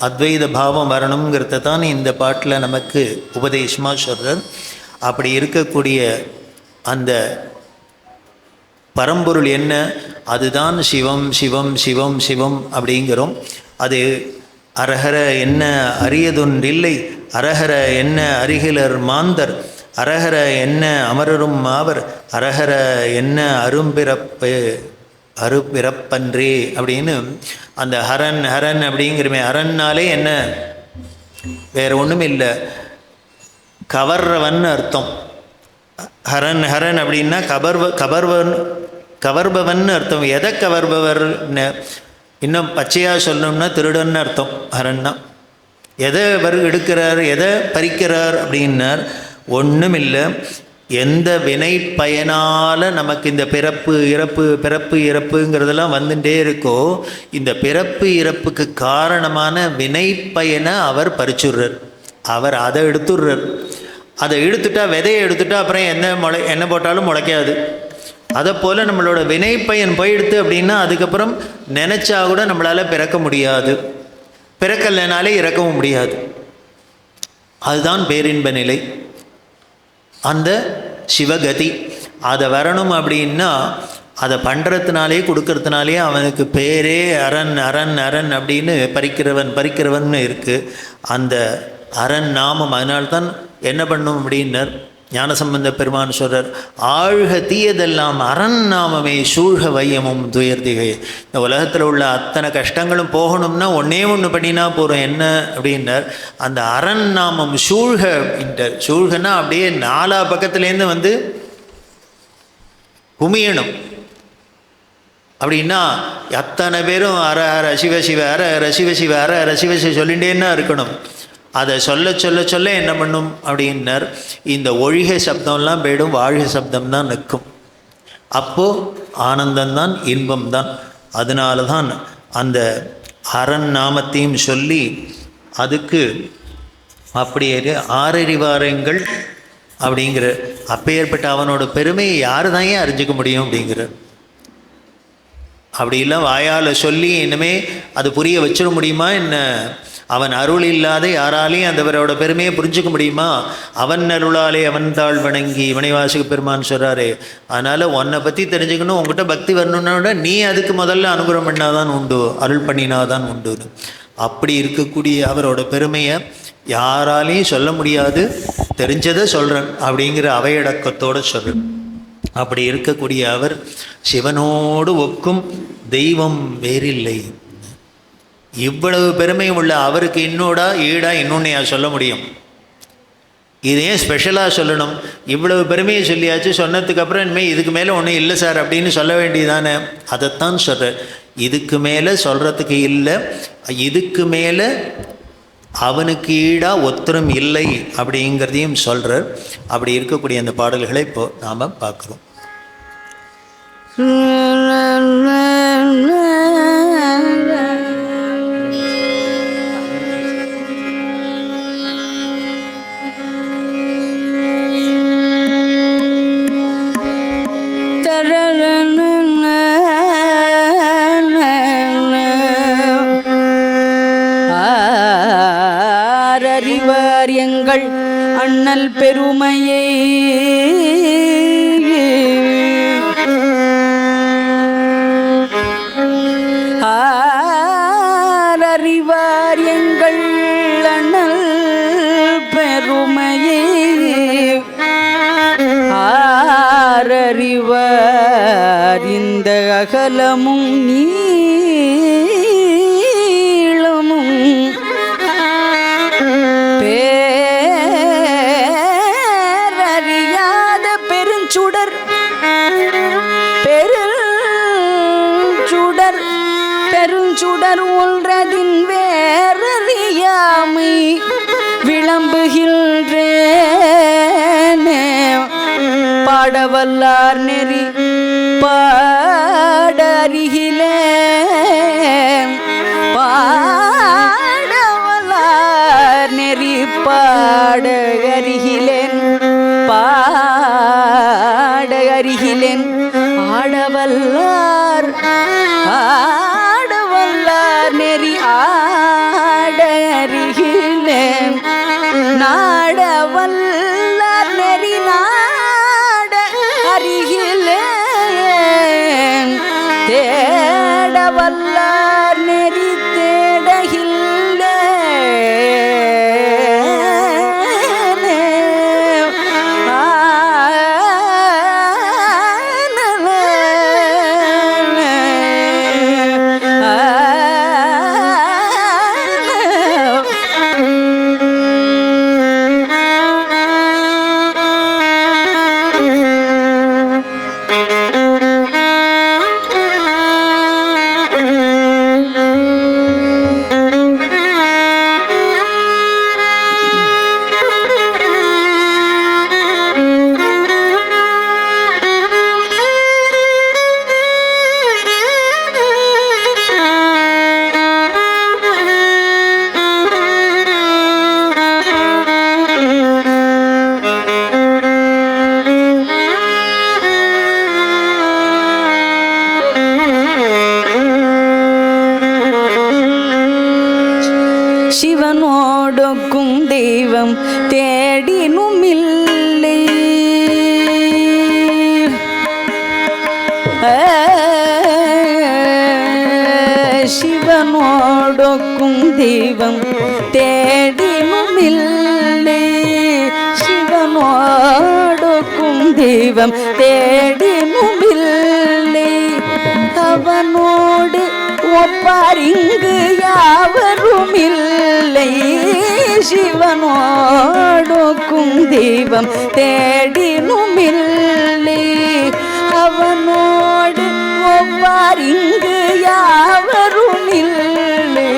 அத்வைத பாவம் வரணுங்கிறத தான் இந்த பாட்டில் நமக்கு உபதேசமாக சொல்கிறார். அப்படி இருக்கக்கூடிய அந்த பரம்பொருள் என்ன? அதுதான் சிவம், சிவம், சிவம், சிவம் அப்படிங்கிறோம். அது அரஹர என்ன அரியதொன்றில்லை, அரஹர என்ன அருகிலர் மாந்தர், அரஹர என்ன அமரரும் ஆவர், அரஹர என்ன அருபிறப்பன்றே அப்படின்னு அந்த ஹரன் ஹரன் அப்படிங்கிறமே. ஹரன்னாலே என்ன? வேறு ஒன்றும் இல்லை, கவர்றவன் அர்த்தம். ஹரன் ஹரன் அப்படின்னா கவர்பவன் அர்த்தம். எதை கவர்பவர்னு இன்னும் பச்சையாக சொல்லணும்னா திருடன்னு அர்த்தம். ஹரன்னா எதை எடுக்கிறார், எதை பறிக்கிறார் அப்படின்னார். ஒன்றும் இல்லை, எந்த வினை பயனால் நமக்கு இந்த பிறப்பு இறப்புங்கிறதெல்லாம் வந்துட்டே இருக்கோ, இந்த பிறப்பு இறப்புக்கு காரணமான வினை பயனை அவர் பறிச்சுடுறார். அவர் அதை எடுத்துடுறார். அதை எடுத்துட்டா, விதையை எடுத்துட்டா அப்புறம் என்ன போட்டாலும் முளைக்காது. அதை போல் நம்மளோட வினை பயன் போயிடுத்து அப்படின்னா அதுக்கப்புறம் நினச்சா கூட நம்மளால் பிறக்க முடியாது, பிறக்கலைனாலே இறக்கவும் முடியாது. அதுதான் பேரின்ப நிலை, அந்த சிவகதி. அதை வரணும் அப்படின்னா அதை பண்ணுறதுனாலே கொடுக்கறதுனாலே அவனுக்கு பேரே அரண் அரண் அரண் அப்படின்னு பறிக்கிறவன் இருக்குது. அந்த அரண் நாமம். அதனால்தான் என்ன பண்ணும் அப்படின்னர் ஞானசம்பந்த பெருமான் சொல்கிறார், ஆழ்க தீயதெல்லாம் அரண் நாமமே சூழ்க வையமும் துயர்திகை. இந்த உலகத்தில் உள்ள அத்தனை கஷ்டங்களும் போகணும்னா ஒன்றே ஒன்று பண்ணினா போகிறோம். என்ன அப்படின்னர், அந்த அரண் நாமம் சூழ்க அப்படின்ட்டார். சூழ்கன்னா அப்படியே நாலா பக்கத்துலேருந்து வந்து குமியணும். அப்படின்னா அத்தனை பேரும் அர ஹர சிவ சிவ அர ஹர சிவ சிவ அர ஹர சிவ சிவ சொல்லிகிட்டேன்னா இருக்கணும். அதை சொல்ல சொல்ல சொல்ல என்ன பண்ணும் அப்படின்னர், இந்த ஒழிகை சப்தம்லாம் போயிடும், வாழ்கை சப்தம்தான் நிற்கும். அப்போது ஆனந்தம்தான், இன்பம்தான். அதனால தான் அந்த அரண் நாமத்தையும் சொல்லி அதுக்கு அப்படியே ஆறறிவாரங்கள் அப்படிங்கிற அப்பேற்பட்ட அவனோட பெருமையை யாரு தான் ஏன் அறிஞ்சிக்க முடியும் அப்படிங்கிற. அப்படி இல்லை வாயால் சொல்லி இனிமே அது புரிய வச்சிட முடியுமா என்ன? அவன் அருள் இல்லாத யாராலையும் அந்தவரோட பெருமையை புரிஞ்சுக்க முடியுமா? அவன் அருளாலே அவன் தாழ் வணங்கி மணிவாசக பெருமான் சொல்கிறாரே. அதனால் உன்னை பற்றி தெரிஞ்சுக்கணும், உங்ககிட்ட பக்தி வரணுன்னா நீ அதுக்கு முதல்ல அனுகிரகம் பண்ணாதான் உண்டு, அருள் பண்ணினாதான் உண்டுன்னு. அப்படி இருக்கக்கூடிய அவரோட பெருமையை யாராலையும் சொல்ல முடியாது, தெரிஞ்சதை சொல்கிறேன் அப்படிங்கிற அவையடக்கத்தோடு சொல்கிறேன். அப்படி இருக்கக்கூடிய அவர் சிவனோடு ஒக்கும் தெய்வம் வேறில்லை. இவ்வளவு பெருமை உள்ள அவருக்கு ஈடா இன்னொன்னையா சொல்ல முடியும்? இதே ஸ்பெஷலாக சொல்லணும். இவ்வளவு பெருமையை சொல்லியாச்சு, சொன்னதுக்கு அப்புறம் இனிமேல் இதுக்கு மேலே ஒன்றும் இல்லை சார் அப்படின்னு சொல்ல வேண்டியதானே. அதைத்தான் சொல்கிறேன். இதுக்கு மேலே சொல்கிறதுக்கு இல்லை, இதுக்கு மேலே அவனுக்கு ஈடாக ஒத்தரும் இல்லை அப்படிங்கிறதையும் சொல்கிறார். அப்படி இருக்கக்கூடிய அந்த பாடல்களை இப்போ நாம் பார்க்குறோம். அறிவார் எங்கள் அண்ணல் பெருமையை அறிவார் எங்கள் அண்ணல் பெருமையை அறிவார் இந்த அகலமும் நீளமும் பேரறியாத பெருஞ்சுடர் பெருஞ்சுடர் ஒன்றதின் வேறறியாமை விளம்புகின்றேனே. பாடவல்லார் நெறி பாடறிகிலே, பாடவல்லார் நெறி பாடறிகிலேன், பாடறிகிலேன். ஆடவல்லார் நெறி ஆடறிகிலேன், நாடவல்லார் நெறி நாட அறிகிலேன், தேடவ சிவனோடொக்கும் தெய்வம் தேடினுமில்லை. சிவனோடொக்கும் தெய்வம் தேடினுமில்லை. சிவனோடொக்கும் தெய்வம் தேடினுமில்லை. அவனோடு ஒப்பாரிங்கு யாவருமில்லை. சிவனோடொக்கும் தெய்வம் தேடினுமில்லை. அவனோடு ஒப்பாரிங்கு யாவருமில்லை.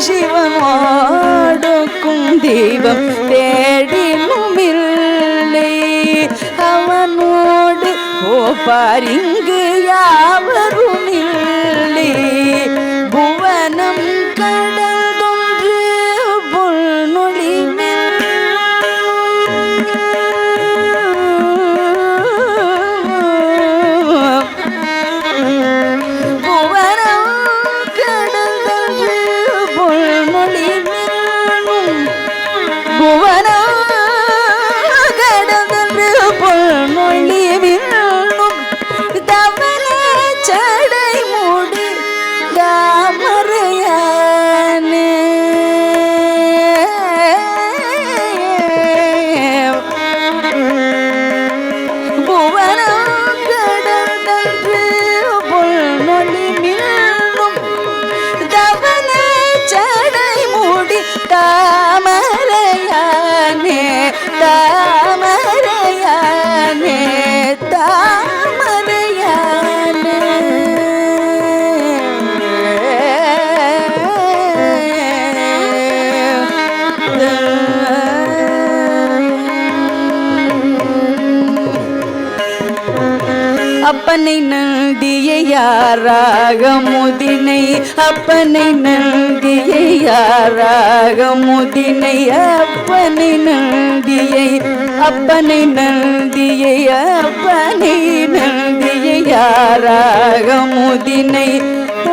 சிவனோடொக்கும் தெய்வம் தேடினுமில்லை. அவனோடு ஒப்பாரிங்கு யாவருமில்லை. புவனம் கடந்தொன்று பொன்னொழி தாமரையானே தாமரையானே தாமரையானே. அப்பனை நந்தியை யாராக முதினை அப்பனை நந்தியை யாராக முதினை அப்பனை நந்தியை அப்பனை நந்தியை அப்பனை நந்தியை யாராக முதினை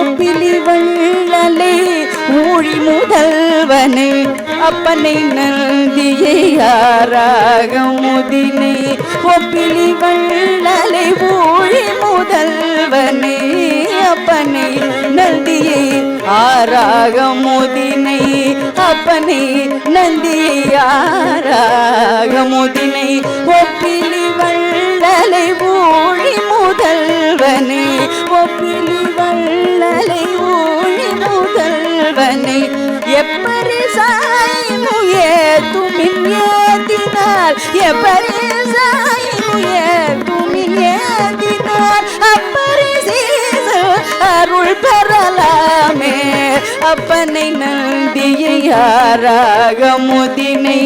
ஒப்பிலி வள்ளலை ஊழி முதல்வனை அப்பனை நந்தியை யாராக முதினை ஒப்பிலி வள்ளலை ஊழி முதல்வனை அப்பனை நந்தியை ஆராக முதினை அப்பனை நந்தியை ஆராக முதினை ஒப்பிலி வள்ளலை ஊழி முதல்வனை ஒப்பிலி வள்ளலை ஊழி முதல்வனை எப்பரி சாயினுயே துமின் ஏதினால் எப்பரி சாயினுயே துமின் ஏதினால் அப்பரி அருள் பெறலாமே. அப்பனை நந்தியை யாராக முதினை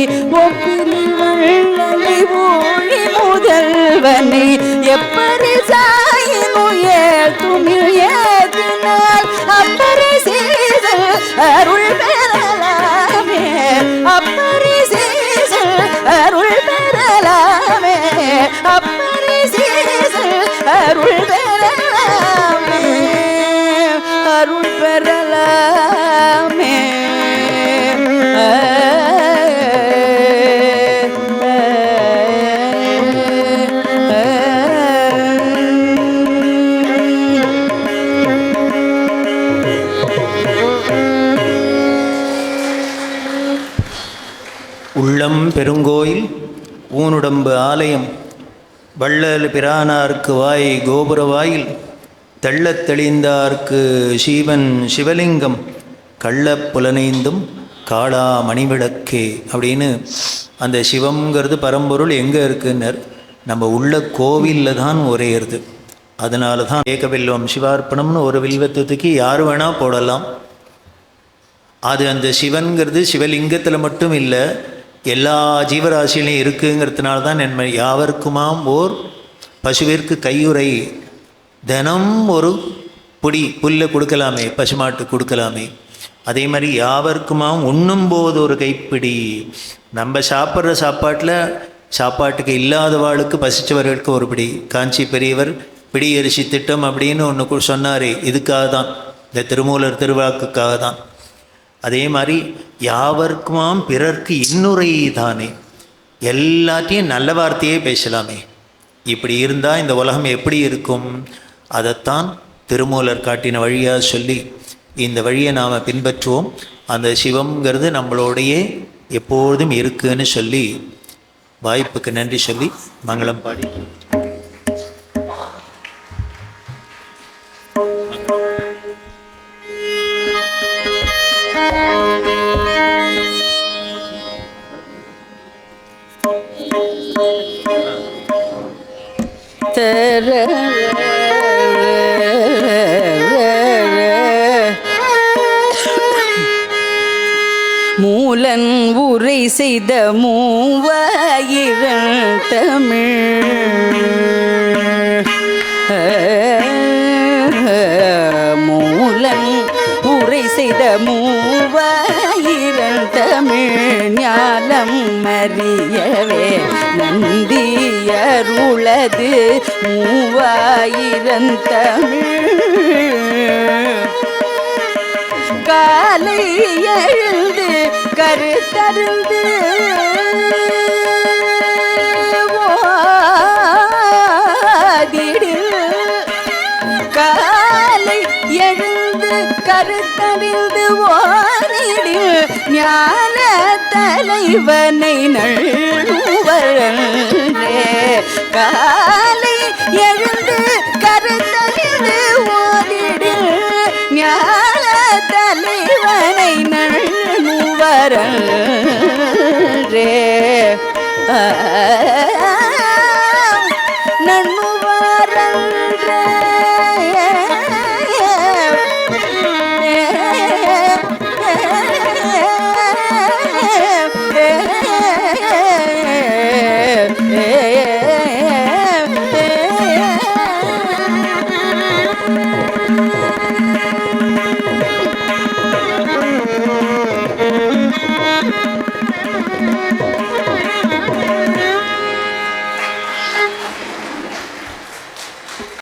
ஒப்பிலி வள்ளலை ஊழி முதல்வனை எப்பரி சாயினுயே துமின் ஏதினால் அப்பரி அருள் பெறலாமே. அப்பரி அருள் பெறலாமே. அப்பரி அருள் பெறலாமே. அருள் பெறலாமே. உள்ளம் பெருங்கோயில் ஊனுடம்பு ஆலயம் வள்ளல் பிரானார்க்கு வாய் கோபுர வாயில் தெள்ளத் தெளிந்தார்க்கு சீவன் சிவலிங்கம் கள்ளப் புலனைந்தும் காளா மணிவிளக்கே அப்படின்னு அந்த சிவம்ங்கிறது பரம்பொருள் எங்கே இருக்குன்னர் நம்ம உள்ள கோவிலில் தான் உரையிறது. அதனால தான் ஏகவில்வம் சிவார்ப்பணம்னு ஒரு வில்வத்துக்கு யார் வேணால் போடலாம். அது அந்த சிவன்கிறது சிவலிங்கத்தில் மட்டும் இல்லை, எல்லா ஜீவராசிலையும் இருக்குங்கிறதுனால தான் நன்மை. யாவர்க்குமாம் ஓர் பசுவிற்கு கையுறை, தினம் ஒரு பொடி புல்லை கொடுக்கலாமே, பசுமாட்டு கொடுக்கலாமே. அதே மாதிரி யாவர்க்குமாம் உண்ணும்போது ஒரு கைப்பிடி. நம்ம சாப்பிட்ற சாப்பாட்டுக்கு இல்லாதவாளுக்கு பசித்தவர்களுக்கு ஒரு பிடி. காஞ்சி பெரியவர் பிடியரிசி திட்டம் அப்படின்னு ஒன்று சொன்னாரே, இதுக்காக தான், இந்த திருமூலர் திருவாக்குக்காக தான். அதே மாதிரி யாவர்க்குமாம் பிறர்க்கு இன்னுரை தானே, எல்லாத்தையும் நல்ல வார்த்தையே பேசலாமே. இப்படி இருந்தால் இந்த உலகம் எப்படி இருக்கும்? அதைத்தான் திருமூலர் காட்டின வழியாக சொல்லி இந்த வழியை நாம் பின்பற்றுவோம். அந்த சிவம்ங்கிறது நம்மளோடையே எப்போதும் இருக்குன்னு சொல்லி வாய்ப்புக்கு நன்றி சொல்லி மங்களம் பாடி மூலன் உரை செய்த மூவாயிரம் தமிழ் மூலன் உரை செய்த மூவாயிரம் தமிழ் ஞானம் அறியவே நந்தியருளது மூவாயிரம் தமிழ் காலை எழுந்து கருத்தருந்து ஓதிடு காலை எழுந்து கருத்தறிந்து ஓதிடு ஞான தலைவனை நல்வரே காலை எழுந்து கருத்தறிந்து ஓதிடு ஞான தலைவனை நல்வரே